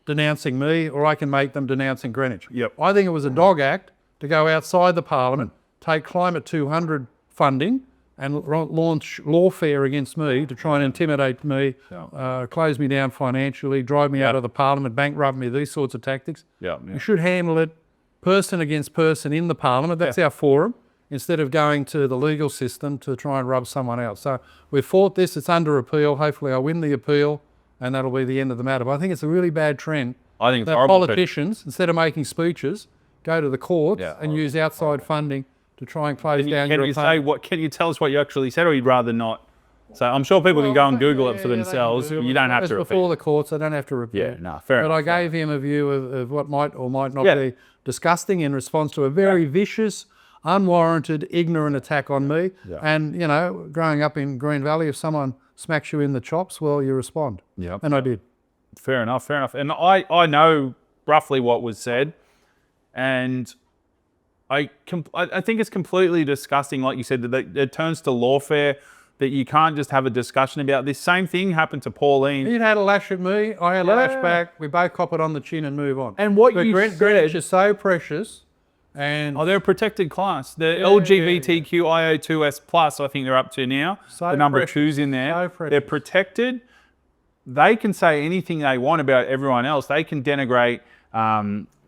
denouncing me, or I can make them denouncing Greenwich. Yep. I think it was a dog act to go outside the parliament, take Climate 200 funding, and launch lawfare against me to try and intimidate me, close me down financially, drive me out of the parliament, bankrupt me, these sorts of tactics. You should handle it person against person in the parliament. That's our forum, instead of going to the legal system to try and rub someone else. So we've fought this. It's under appeal. Hopefully I'll win the appeal and that'll be the end of the matter. But I think it's a really bad trend I think it's that horrible. politicians, instead of making speeches, go to the courts and use outside funding to try and close down your opponent. Can you tell us what you actually said, or you'd rather not? So I'm sure people can go and Google it for themselves. You don't have to repeat. Before the courts, I don't have to repeat. Fair But enough. I gave him a view of what might or might not be disgusting in response to a very vicious, unwarranted, ignorant attack on me. And, you know, growing up in Green Valley, if someone smacks you in the chops, well, you respond. And I did. Fair enough. And I know roughly what was said, and I think it's completely disgusting, like you said, that it turns to lawfare, that you can't just have a discussion about this. Same thing happened to Pauline. He'd had a lash at me, I had a lash back, we both cop it on the chin and move on. And what but you Greenwich is so precious, and they're a protected class. The LGBTQIA2S+, I think they're up to now. So the number precious. 2's in there. So precious. They're protected. They can say anything they want about everyone else. They can denigrate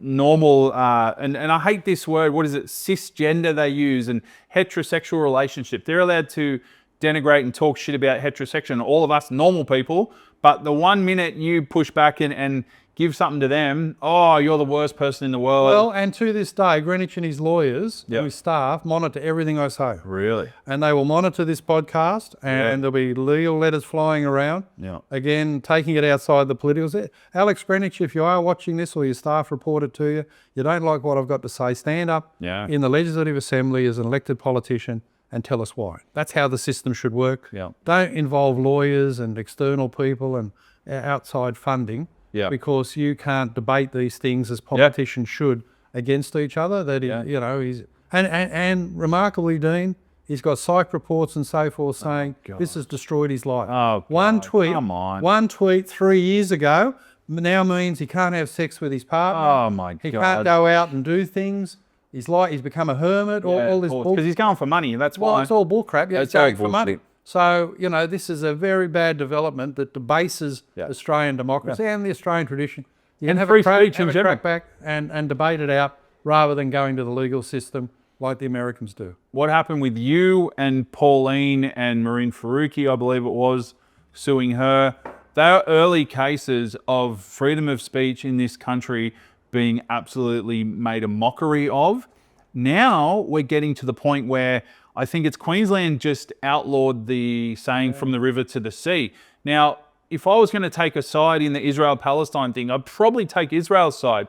normal, and I hate this word, what is it, cisgender they use, and heterosexual relationship. They're allowed to denigrate and talk shit about heterosexual and all of us normal people, but the 1 minute you push back and give something to them, oh, you're the worst person in the world. well, and to this day, Greenwich and his lawyers and his staff monitor everything I say. Really? And they will monitor this podcast, and there'll be legal letters flying around. Again, taking it outside the politicals. Alex Greenwich, if you are watching this or your staff report it to you, you don't like what I've got to say, stand up in the Legislative Assembly as an elected politician and tell us why. That's how the system should work. Don't involve lawyers and external people and outside funding. Because you can't debate these things as politicians should against each other. That you know, he's and remarkably, Dean, he's got psych reports and so forth saying this has destroyed his life. One tweet 3 years ago now means he can't have sex with his partner. He can't go out and do things. He's become a hermit. All this bull. Because he's going for money. That's why. Well, it's all bullcrap. It's going all for money. So, you know, this is a very bad development that debases Australian democracy and the Australian tradition. You can have free a crack, speech in general. back and debate it out rather than going to the legal system like the Americans do. What happened with you and Pauline and Marine Faruqi, I believe it was, suing her? They are early cases of freedom of speech in this country being absolutely made a mockery of. Now we're getting to the point where I think it's Queensland just outlawed the saying from the river to the sea. Now, if I was going to take a side in the Israel-Palestine thing, I'd probably take Israel's side.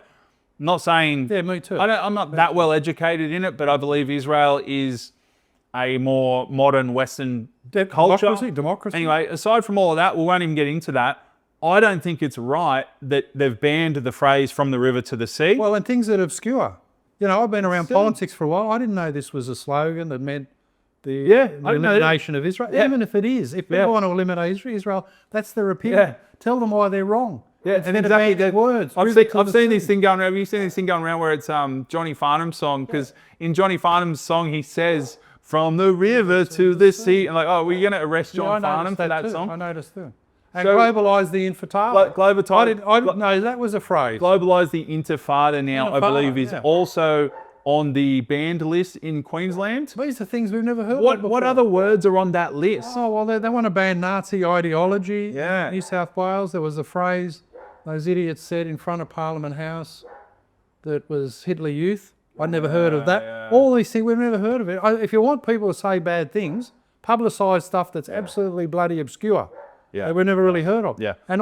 I'm not saying... Yeah, me too. I'm not that well educated in it, but I believe Israel is a more modern Western culture. Democracy. Anyway, aside from all of that, we won't even get into that. I don't think it's right that they've banned the phrase from the river to the sea. Well, and things that are obscure. You know, I've been around politics for a while. I didn't know this was a slogan that meant the elimination of Israel. Yeah. Even if it is, if people want to eliminate Israel, that's their opinion. Yeah. Tell them why they're wrong. Yeah, and exactly that words. I've seen this thing going around. Have you seen this thing going around where it's Johnny Farnham's song? Because in Johnny Farnham's song, he says, "From the river to the sea," and like, oh, we're going to arrest John Farnham for that song. I noticed too. And globalise the intifada. I didn't know that was a phrase. Globalise the intifada now, I believe, is also on the banned list in Queensland. These are things we've never heard of before. What other words are on that list? Oh, well, they want to ban Nazi ideology. Yeah. New South Wales, there was a phrase those idiots said in front of Parliament House that was Hitler Youth. I'd never heard of that. Yeah. All these things, we've never heard of it. If you want people to say bad things, publicise stuff that's absolutely bloody obscure. Yeah. That we've never really heard of. Yeah. And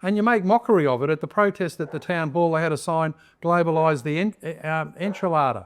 and you make mockery of it. At the protest at the town hall, they had a sign, globalise the enchilada.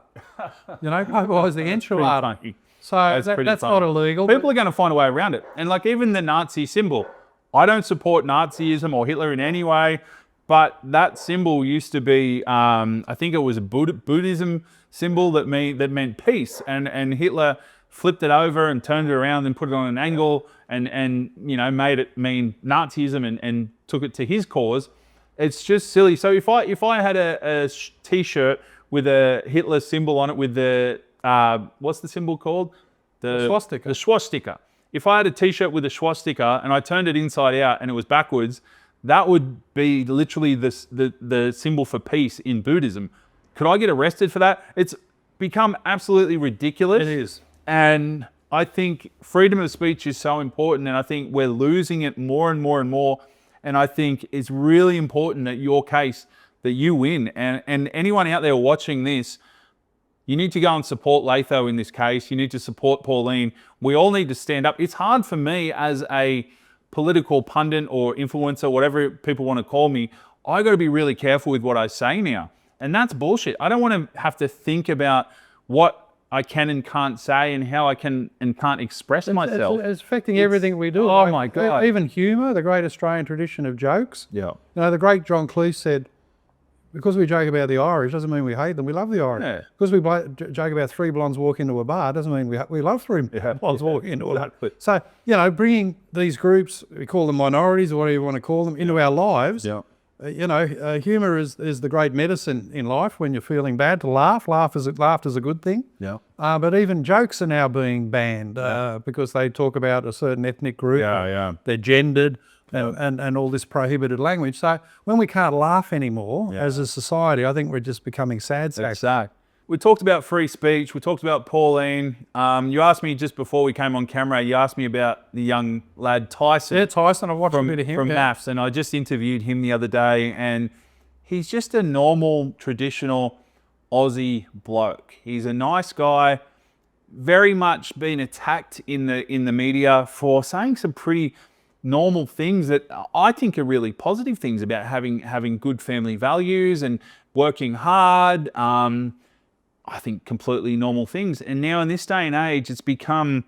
You know, globalise the enchilada. So that's not illegal. People are going to find a way around it. And like even the Nazi symbol, I don't support Nazism or Hitler in any way, but that symbol used to be, I think it was a Buddhism symbol that meant peace. And Hitler flipped it over and turned it around and put it on an angle and you know, made it mean Nazism and took it to his cause. It's just silly. So if I had a t-shirt with a Hitler symbol on it with the, what's the symbol called? The swastika. The swastika. If I had a t-shirt with a swastika and I turned it inside out and it was backwards, that would be literally the symbol for peace in Buddhism. Could I get arrested for that? It's become absolutely ridiculous. It is. And I think freedom of speech is so important, and I think we're losing it more and more and more. And I think it's really important that your case, that you win. And anyone out there watching this, you need to go and support Latham in this case. You need to support Pauline. We all need to stand up. It's hard for me as a political pundit or influencer, whatever people want to call me. I got to be really careful with what I say now. And that's bullshit. I don't want to have to think about what I can and can't say and how I can and can't express myself. It's affecting everything we do. Oh my God. Even humour, the great Australian tradition of jokes. Yeah. You know, the great John Cleese said, because we joke about the Irish doesn't mean we hate them. We love the Irish. Yeah. Because we joke about three blondes walk into a bar doesn't mean we love three blondes walking into a bar. So, you know, bringing these groups, we call them minorities or whatever you want to call them, into our lives. Yeah. You know, humour is the great medicine in life when you're feeling bad, to laugh. Laughter is a good thing. Yeah. But even jokes are now being banned because they talk about a certain ethnic group. Yeah. They're gendered and all this prohibited language. So when we can't laugh anymore as a society, I think we're just becoming sad sacks. Exactly. We talked about free speech. We talked about Pauline. You asked me just before we came on camera, you asked me about the young lad Tyson. Yeah, Tyson. I've watched a bit of him. From MAFS, and I just interviewed him the other day, and he's just a normal, traditional Aussie bloke. He's a nice guy, very much been attacked in the media for saying some pretty normal things that I think are really positive things about having good family values and working hard. I think completely normal things. And now in this day and age, it's become,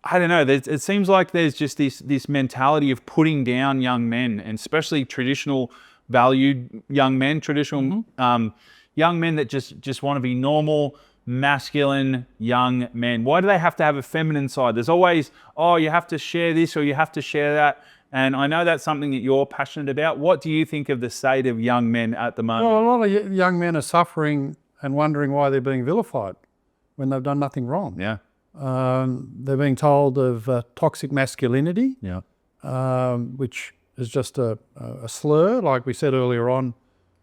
I don't know, it seems like there's just this mentality of putting down young men, and especially traditional valued young men, traditional young men that just want to be normal, masculine young men. Why do they have to have a feminine side? There's always, oh, you have to share this or you have to share that. And I know that's something that you're passionate about. What do you think of the state of young men at the moment? Well, a lot of young men are suffering and wondering why they're being vilified when they've done nothing wrong. Yeah. They're being told of toxic masculinity, Yeah. which is just a slur. Like we said earlier on,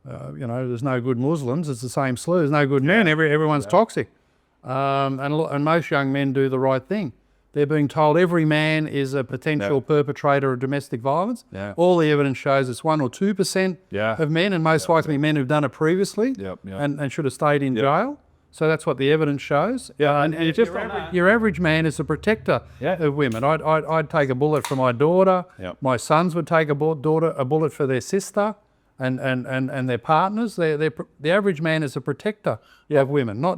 there's no good Muslims. It's the same slew. There's no good men. Everyone's toxic. And most young men do the right thing. They're being told every man is a potential perpetrator of domestic violence. Yeah. All the evidence shows it's 1 or 2% of men, and most likely men who've done it previously and should have stayed in jail. So that's what the evidence shows. Yeah, and just your average man is a protector of women. I'd take a bullet for my daughter. Yep. My sons would take a bullet for their sister. And their partners. The average man is a protector of women, not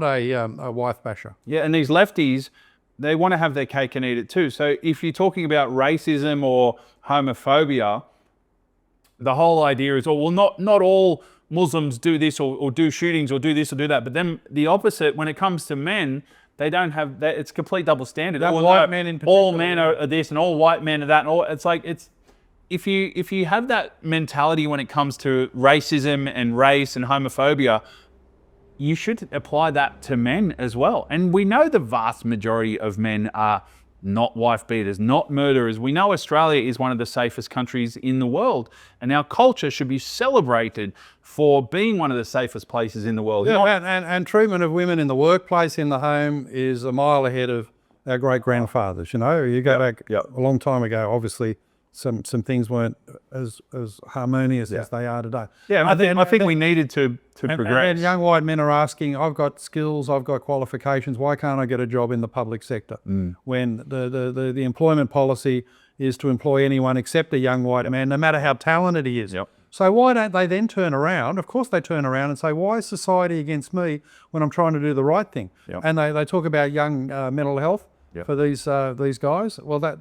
a wife basher. Yeah, and these lefties, they want to have their cake and eat it too. So if you're talking about racism or homophobia, the whole idea is, not all Muslims do this or do shootings or do this or do that. But then the opposite, when it comes to men, they don't have that. It's complete double standard. White men in particular. All men are this and all white men are that. And if you have that mentality when it comes to racism and race and homophobia, you should apply that to men as well. And we know the vast majority of men are not wife beaters, not murderers. We know Australia is one of the safest countries in the world, and our culture should be celebrated for being one of the safest places in the world. Yeah, and treatment of women in the workplace, in the home, is a mile ahead of our great-grandfathers. You go back a long time ago, obviously, some things weren't as harmonious as they are today. Yeah, I think we needed to progress. And young white men are asking, I've got skills, I've got qualifications, why can't I get a job in the public sector? When the employment policy is to employ anyone except a young white man, no matter how talented he is. Yep. So why don't they then turn around? Of course they turn around and say, why is society against me when I'm trying to do the right thing? Yep. And they talk about young mental health for these guys. Well,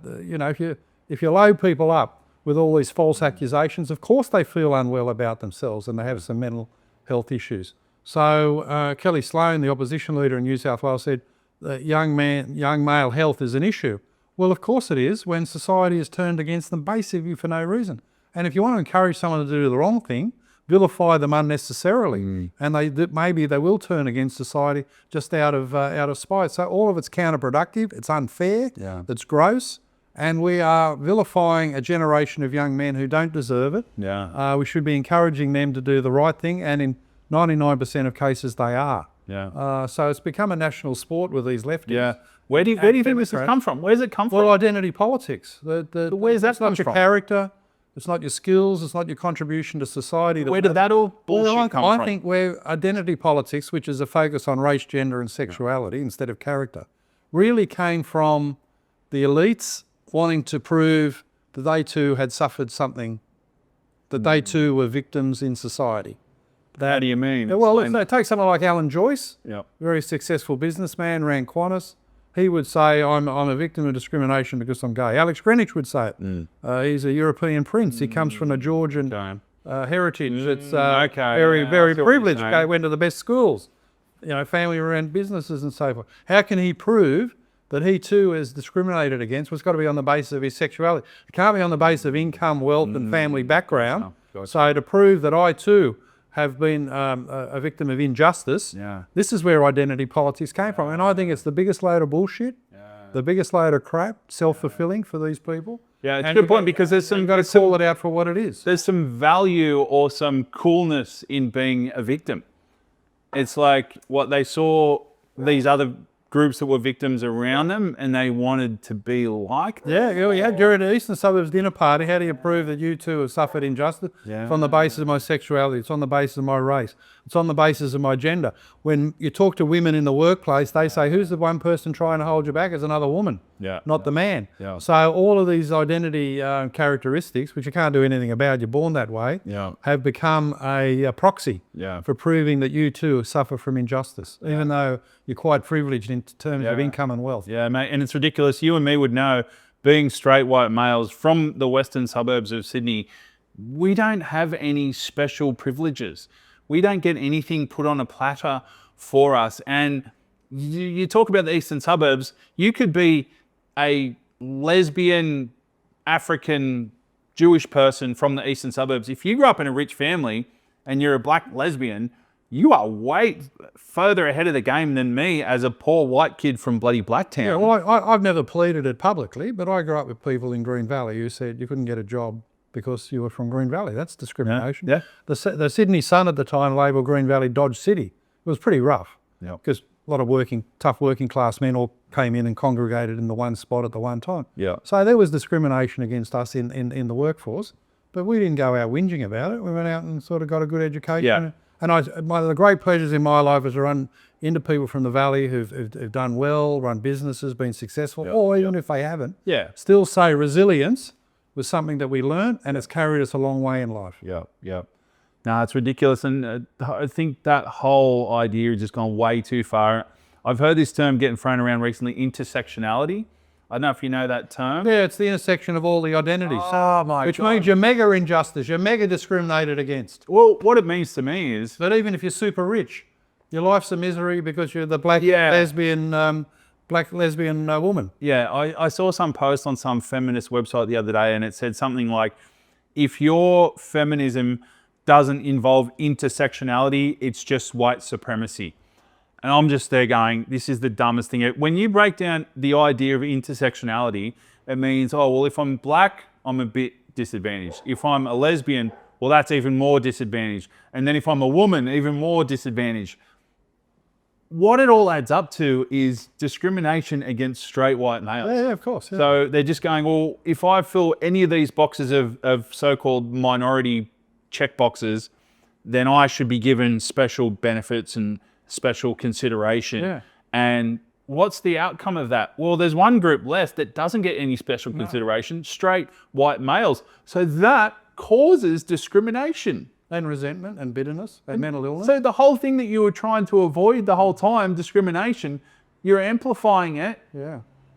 if you load people up with all these false accusations, of course they feel unwell about themselves and they have some mental health issues. So Kelly Sloan, the opposition leader in New South Wales, said that young male health is an issue. Well, of course it is, when society is turned against them basically for no reason. And if you want to encourage someone to do the wrong thing, vilify them unnecessarily, and maybe they will turn against society just out of spite. So all of it's counterproductive. It's unfair. It's gross. And we are vilifying a generation of young men who don't deserve it. Yeah. We should be encouraging them to do the right thing, and in 99% of cases they are. Yeah. So it's become a national sport with these lefties. Yeah. Where do you think this has come from? Where's it come from? Well, identity politics. Where's that come from? It's not your character. It's not your skills. It's not your contribution to society. Where did that all bullshit come from? I think where identity politics, which is a focus on race, gender and sexuality instead of character, really came from the elites wanting to prove that they too had suffered something, that they too were victims in society. How do you mean? Well, take someone like Alan Joyce, very successful businessman, ran Qantas. He would say, I'm a victim of discrimination because I'm gay. Alex Greenwich would say it. He's a European prince. He comes from a Georgian heritage. It's very privileged. Went to the best schools, family-run businesses and so forth. How can he prove that he too is discriminated against? Well, it's got to be on the basis of his sexuality. It can't be on the basis of income, wealth and family background. So to prove that I too have been a victim of injustice, this is where identity politics came from. And I think it's the biggest load of bullshit, the biggest load of crap, self-fulfilling for these people. Yeah, it's a good point, because you've got to call it out for what it is. There's some value or some coolness in being a victim. It's like what they saw these other groups that were victims around them, and they wanted to be like them. Yeah. During the Eastern Suburbs dinner party, how do you prove that you too have suffered injustice? It's on the basis of my sexuality. It's on the basis of my race. It's on the basis of my gender. When you talk to women in the workplace, they say, who's the one person trying to hold you back? It's another woman, not the man. So all of these identity characteristics, which you can't do anything about, you're born that way, have become a proxy for proving that you too suffer from injustice, even though you're quite privileged in terms of income and wealth. Yeah, mate, and it's ridiculous. You and me would know, being straight white males from the western suburbs of Sydney, we don't have any special privileges. We don't get anything put on a platter for us. And you talk about the eastern suburbs, you could be a lesbian, African, Jewish person from the eastern suburbs. If you grew up in a rich family and you're a black lesbian, you are way further ahead of the game than me as a poor white kid from bloody Blacktown. Yeah, well, I've never pleaded it publicly, but I grew up with people in Green Valley who said you couldn't get a job because you were from Green Valley. That's discrimination. Yeah. The Sydney Sun at the time labelled Green Valley Dodge City. It was pretty rough because a lot of tough working class men all came in and congregated in the one spot at the one time. Yeah. So there was discrimination against us in the workforce, but we didn't go out whinging about it. We went out and sort of got a good education. Yeah. And one of the great pleasures in my life is to run into people from the valley who've done well, run businesses, been successful, or even if they haven't, still say resilience was something that we learned and it's carried us a long way in life. Yeah. No, it's ridiculous. And I think that whole idea has just gone way too far. I've heard this term getting thrown around recently, intersectionality. I don't know if you know that term. Yeah, it's the intersection of all the identities. Oh my Which God. means you're mega injustice, you're mega discriminated against. Well, what it means to me is... But even if you're super rich, your life's a misery because you're the black lesbian woman. Yeah, I saw some post on some feminist website the other day and it said something like, if your feminism doesn't involve intersectionality, it's just white supremacy. And I'm just there going, this is the dumbest thing. When you break down the idea of intersectionality, it means, oh, well, if I'm black, I'm a bit disadvantaged. If I'm a lesbian, well, that's even more disadvantaged. And then if I'm a woman, even more disadvantaged. What it all adds up to is discrimination against straight white males. Yeah, of course. Yeah. So they're just going, well, if I fill any of these boxes of so-called minority check boxes, then I should be given special benefits and special consideration. Yeah. And what's the outcome of that? Well, there's one group left that doesn't get any special consideration, straight white males. So that causes discrimination. And resentment and bitterness and mental illness. So the whole thing that you were trying to avoid the whole time, discrimination, you're amplifying it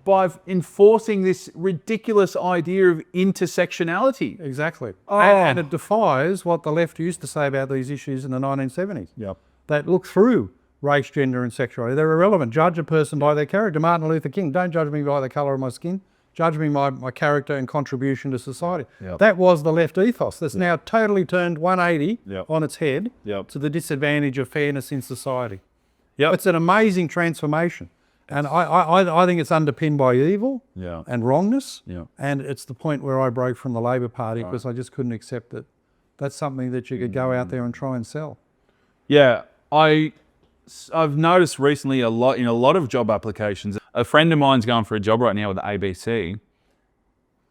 by enforcing this ridiculous idea of intersectionality. Exactly. Oh. And it defies what the left used to say about these issues in the 1970s. Yep. That look through race, gender and sexuality. They're irrelevant. Judge a person by their character. Martin Luther King, don't judge me by the colour of my skin. Judge me by my character and contribution to society. Yep. That was the left ethos. That's now totally turned 180 on its head to the disadvantage of fairness in society. It's an amazing transformation. And I think it's underpinned by evil and wrongness. And it's the point where I broke from the Labor Party because I just couldn't accept that that's something that you could go out there and try and sell. Yeah, I've noticed recently in a lot of job applications, a friend of mine's going for a job right now with the ABC,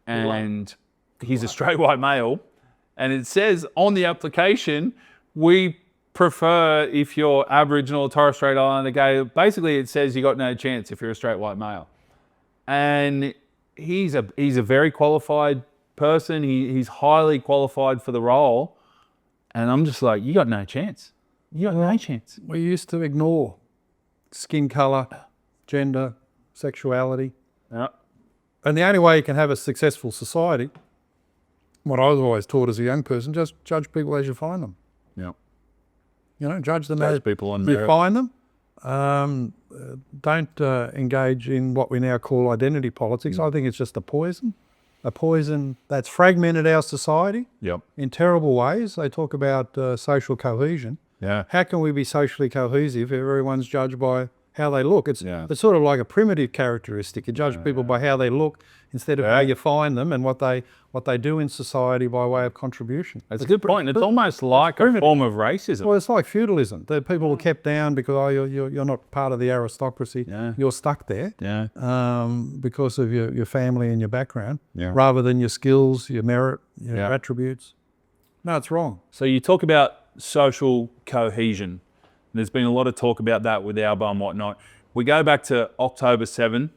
and he's a straight white male, and it says on the application, we prefer if you're Aboriginal, Torres Strait Islander, gay. Basically, it says you got no chance if you're a straight white male, and he's a very qualified person. He's highly qualified for the role, and I'm just like, you got no chance. You got no chance. We used to ignore skin colour, gender, sexuality. And the only way you can have a successful society, what I was always taught as a young person, just judge people as you find them. You know, judge them as people on you find them. Don't engage in what we now call identity politics. I think it's just a poison that's fragmented our society in terrible ways. They talk about social cohesion. How can we be socially cohesive if everyone's judged by how they look? It's sort of like a primitive characteristic. You judge people by how they look instead of how you find them and what they do in society by way of contribution. That's a good point. It's almost like a form of racism. Well, it's like feudalism. The people are kept down because you're not part of the aristocracy. You're stuck there because of your family and your background rather than your skills, your merit, your attributes. No, it's wrong. So you talk about social cohesion. There's been a lot of talk about that with Alba and whatnot. We go back to October 7.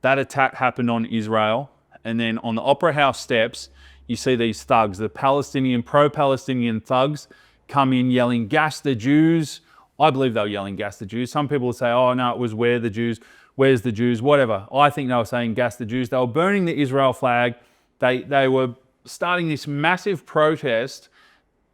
That attack happened on Israel. And then on the Opera House steps, you see these thugs, the pro-Palestinian thugs come in yelling, "Gas the Jews." I believe they were yelling, "Gas the Jews." Some people will say, oh no, it was "Where the Jews," "Where's the Jews," whatever. I think they were saying "Gas the Jews." They were burning the Israel flag. They were starting this massive protest.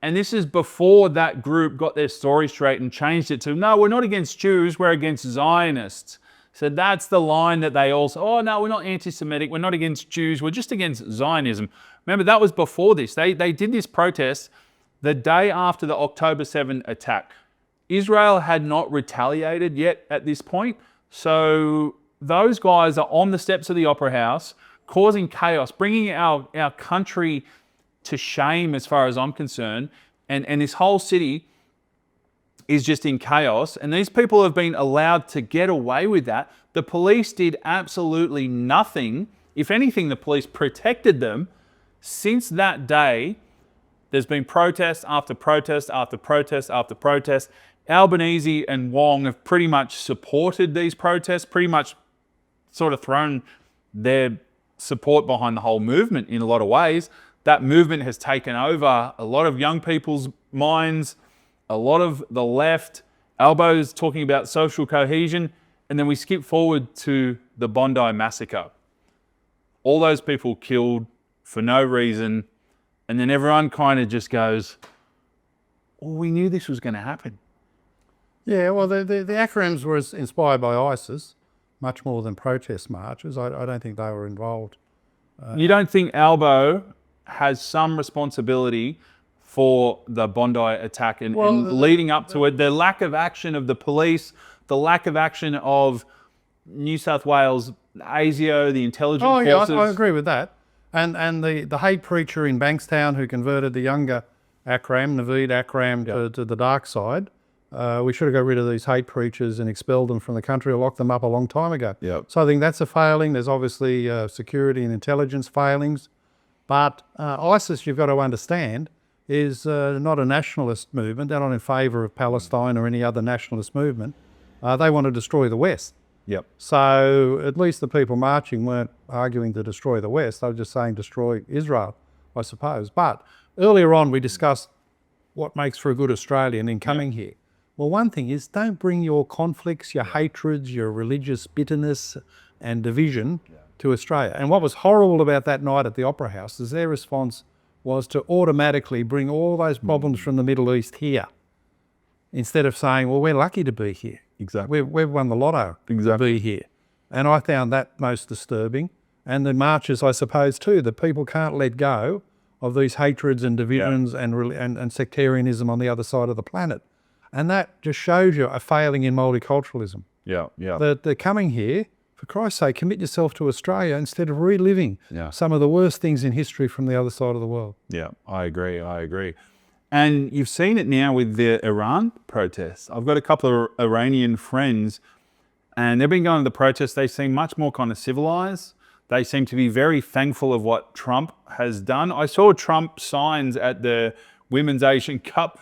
And this is before that group got their story straight and changed it to, no, we're not against Jews, we're against Zionists. So that's the line that they also, oh no, we're not anti-Semitic, we're not against Jews, we're just against Zionism. Remember, that was before this. They did this protest the day after the October 7 attack. Israel had not retaliated yet at this point. So those guys are on the steps of the Opera House causing chaos, bringing our country to shame as far as I'm concerned. And this whole city is just in chaos. And these people have been allowed to get away with that. The police did absolutely nothing. If anything, the police protected them. Since that day, there's been protest after protest after protest after protest. Albanese and Wong have pretty much supported these protests, pretty much sort of thrown their support behind the whole movement in a lot of ways. That movement has taken over a lot of young people's minds, a lot of the left, Albo's talking about social cohesion, and then we skip forward to the Bondi massacre. All those people killed for no reason, and then everyone kind of just goes, well, we knew this was going to happen. Yeah, well, the acronyms were inspired by ISIS, much more than protest marches. I don't think they were involved. You don't think Albo has some responsibility for the Bondi attack and leading up to it, the lack of action of the police, the lack of action of New South Wales, ASIO, the intelligence forces? I agree with that. And the hate preacher in Bankstown who converted the younger Akram, Naveed Akram, to the dark side. We should have got rid of these hate preachers and expelled them from the country or locked them up a long time ago. Yep. So I think that's a failing. There's obviously security and intelligence failings. But ISIS, you've got to understand, is not a nationalist movement. They're not in favour of Palestine or any other nationalist movement. They want to destroy the West. Yep. So at least the people marching weren't arguing to destroy the West. They were just saying destroy Israel, I suppose. But earlier on we discussed what makes for a good Australian in coming here. Well, one thing is don't bring your conflicts, your hatreds, your religious bitterness and division to Australia. And what was horrible about that night at the Opera House is their response was to automatically bring all those problems from the Middle East here, instead of saying, well, we're lucky to be here. Exactly. We've won the lotto to be here. And I found that most disturbing. And the marches, I suppose, too, that people can't let go of these hatreds and divisions and sectarianism on the other side of the planet. And that just shows you a failing in multiculturalism. Yeah. That they're coming here, for Christ's sake, commit yourself to Australia instead of reliving some of the worst things in history from the other side of the world. Yeah, I agree. And you've seen it now with the Iran protests. I've got a couple of Iranian friends and they've been going to the protests. They seem much more kind of civilized. They seem to be very thankful of what Trump has done. I saw Trump signs at the Women's Asian Cup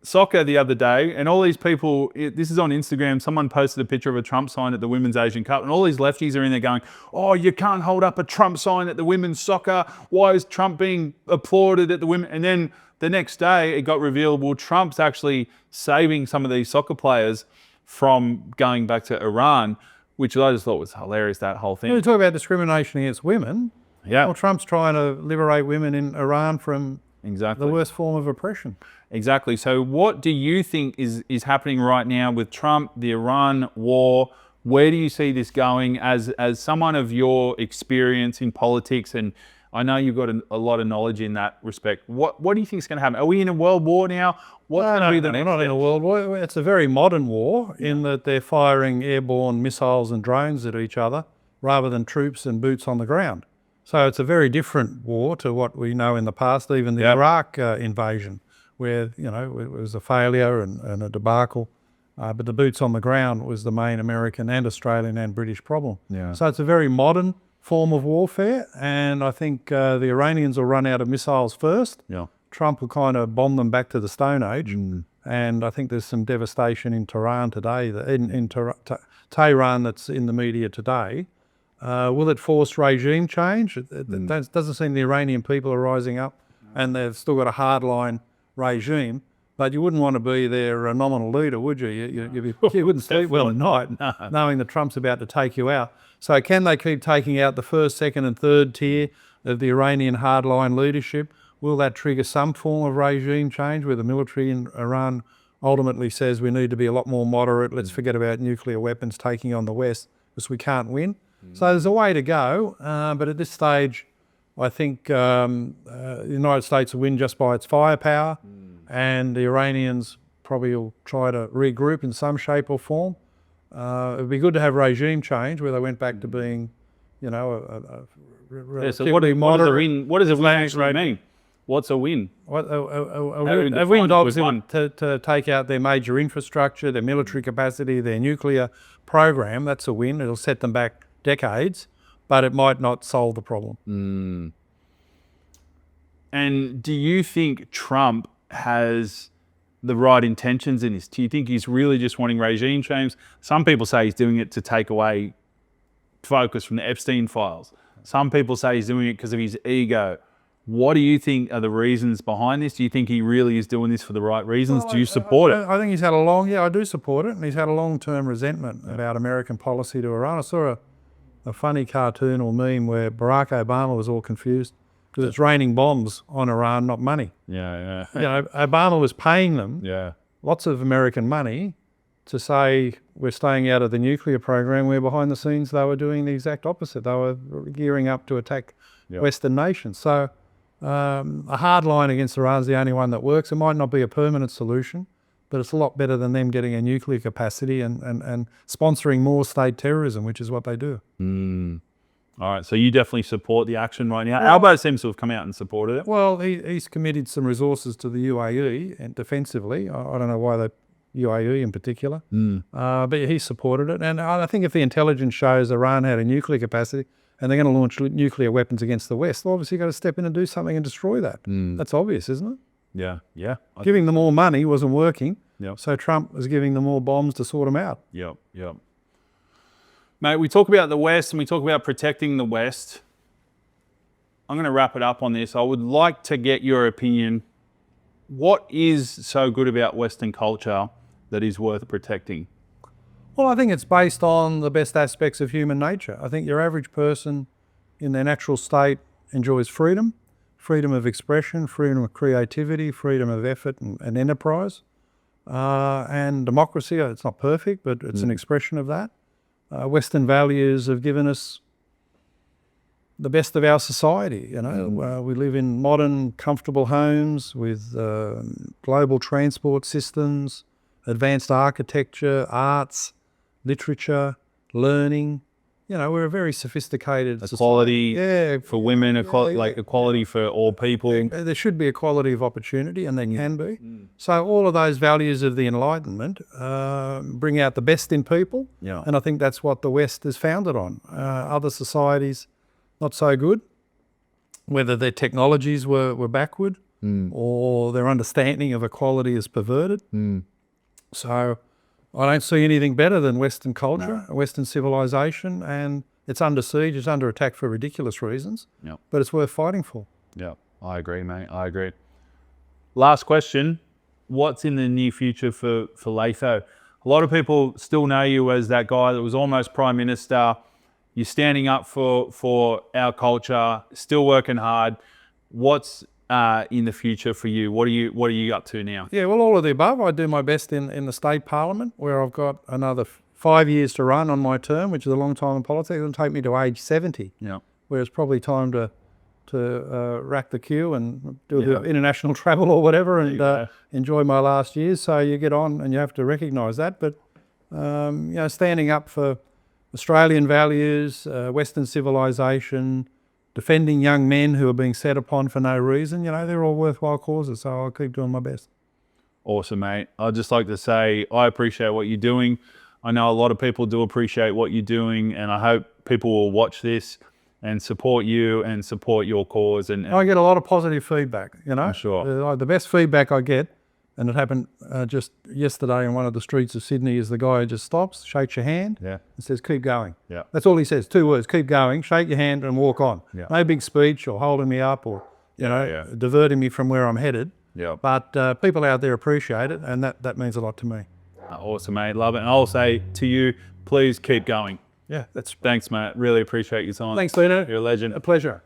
soccer the other day, and all these people, this is on Instagram, someone posted a picture of a Trump sign at the Women's Asian Cup, and all these lefties are in there going, oh, you can't hold up a Trump sign at the women's soccer. Why is Trump being applauded at the women? And then the next day it got revealed, well, Trump's actually saving some of these soccer players from going back to Iran, which I just thought was hilarious, that whole thing. You talk about discrimination against women. Yeah. Well, Trump's trying to liberate women in Iran from Exactly. the worst form of oppression. Exactly. So what do you think is happening right now with Trump, the Iran war? Where do you see this going as someone of your experience in politics? And I know you've got a lot of knowledge in that respect. What do you think is going to happen? Are we in a world war now? We're not in a world war. It's a very modern war in that they're firing airborne missiles and drones at each other rather than troops and boots on the ground. So it's a very different war to what we know in the past, even the Iraq invasion, where, you know, it was a failure and a debacle. But the boots on the ground was the main American and Australian and British problem. Yeah. So it's a very modern form of warfare. And I think the Iranians will run out of missiles first. Yeah. Trump will kind of bomb them back to the Stone Age. And I think there's some devastation in Tehran today, in Tehran that's in the media today. Will it force regime change? It doesn't seem the Iranian people are rising up and they've still got a hardline regime, but you wouldn't want to be their nominal leader, would you? You wouldn't sleep well at night knowing that Trump's about to take you out. So can they keep taking out the first, second and third tier of the Iranian hardline leadership? Will that trigger some form of regime change where the military in Iran ultimately says we need to be a lot more moderate, let's forget about nuclear weapons taking on the West because we can't win? So there's a way to go, but at this stage, I think the United States will win just by its firepower, and the Iranians probably will try to regroup in some shape or form. It would be good to have regime change where they went back to being, you know, So what does a win? What does a win actually mean? What's a win? A win obviously to take out their major infrastructure, their military capacity, their nuclear program. That's a win. It'll set them back decades, but it might not solve the problem. And do you think Trump has the right intentions in this? Do you think he's really just wanting regime change? Some people say he's doing it to take away focus from the Epstein files. Some people say he's doing it because of his ego. What do you think are the reasons behind this? Do you think he really is doing this for the right reasons? Do you support it? I think he's had I do support it, and he's had a long-term resentment about American policy to Iran. I saw a funny cartoon or meme where Barack Obama was all confused because it's raining bombs on Iran, not money. Yeah. You know, Obama was paying them lots of American money to say we're staying out of the nuclear program, where behind the scenes they were doing the exact opposite. They were gearing up to attack Western nations. So a hard line against Iran is the only one that works. It might not be a permanent solution, but it's a lot better than them getting a nuclear capacity and sponsoring more state terrorism, which is what they do. All right, so you definitely support the action right now. Albo seems to have come out and supported it. Well, he's committed some resources to the UAE and defensively. I don't know why the UAE in particular, but he supported it. And I think if the intelligence shows Iran had a nuclear capacity and they're going to launch nuclear weapons against the West, well, obviously you've got to step in and do something and destroy that. That's obvious, isn't it? Yeah. Giving them more money wasn't working, so Trump was giving them more bombs to sort them out. Yep. Mate, we talk about the West and we talk about protecting the West. I'm going to wrap it up on this. I would like to get your opinion. What is so good about Western culture that is worth protecting? Well, I think it's based on the best aspects of human nature. I think your average person in their natural state enjoys freedom of expression, freedom of creativity, freedom of effort and enterprise, and democracy. It's not perfect, but it's an expression of that. Western values have given us the best of our society. You know, we live in modern, comfortable homes with global transport systems, advanced architecture, arts, literature, learning. You know, we're a very sophisticated equality society. For women, equality for all people. There should be equality of opportunity, and there can be. So all of those values of the Enlightenment bring out the best in people, and I think that's what the West is founded on. Other societies, not so good, whether their technologies were backward or their understanding of equality is perverted. So I don't see anything better than Western culture, Western civilization, and it's under siege, it's under attack for ridiculous reasons, but it's worth fighting for. Yeah, I agree, mate. I agree. Last question. What's in the near future for Latham? A lot of people still know you as that guy that was almost Prime Minister. You're standing up for our culture, still working hard. What's in the future for you? What are you up to now? Yeah, well, all of the above. I do my best in the state parliament, where I've got another 5 years to run on my term, which is a long time in politics. It'll take me to age 70. Where it's probably time to rack the queue and do a bit of international travel or whatever, and enjoy my last years. So you get on, and you have to recognise that. But you know, standing up for Australian values, Western civilization, defending young men who are being set upon for no reason, you know, they're all worthwhile causes, so I'll keep doing my best. Awesome, mate. I'd just like to say I appreciate what you're doing. I know a lot of people do appreciate what you're doing, and I hope people will watch this and support you and support your cause. And I get a lot of positive feedback, you know. I'm sure. The best feedback I get, and it happened just yesterday in one of the streets of Sydney, is the guy who just stops, shakes your hand, and says, keep going. That's all he says, 2 words, keep going, shake your hand and walk on. No big speech or holding me up or, you know, diverting me from where I'm headed. But people out there appreciate it, and that means a lot to me. Awesome, mate. Love it. And I'll say to you, please keep going. Yeah, thanks, mate. Really appreciate your time. Thanks, Deano. You're a legend. A pleasure.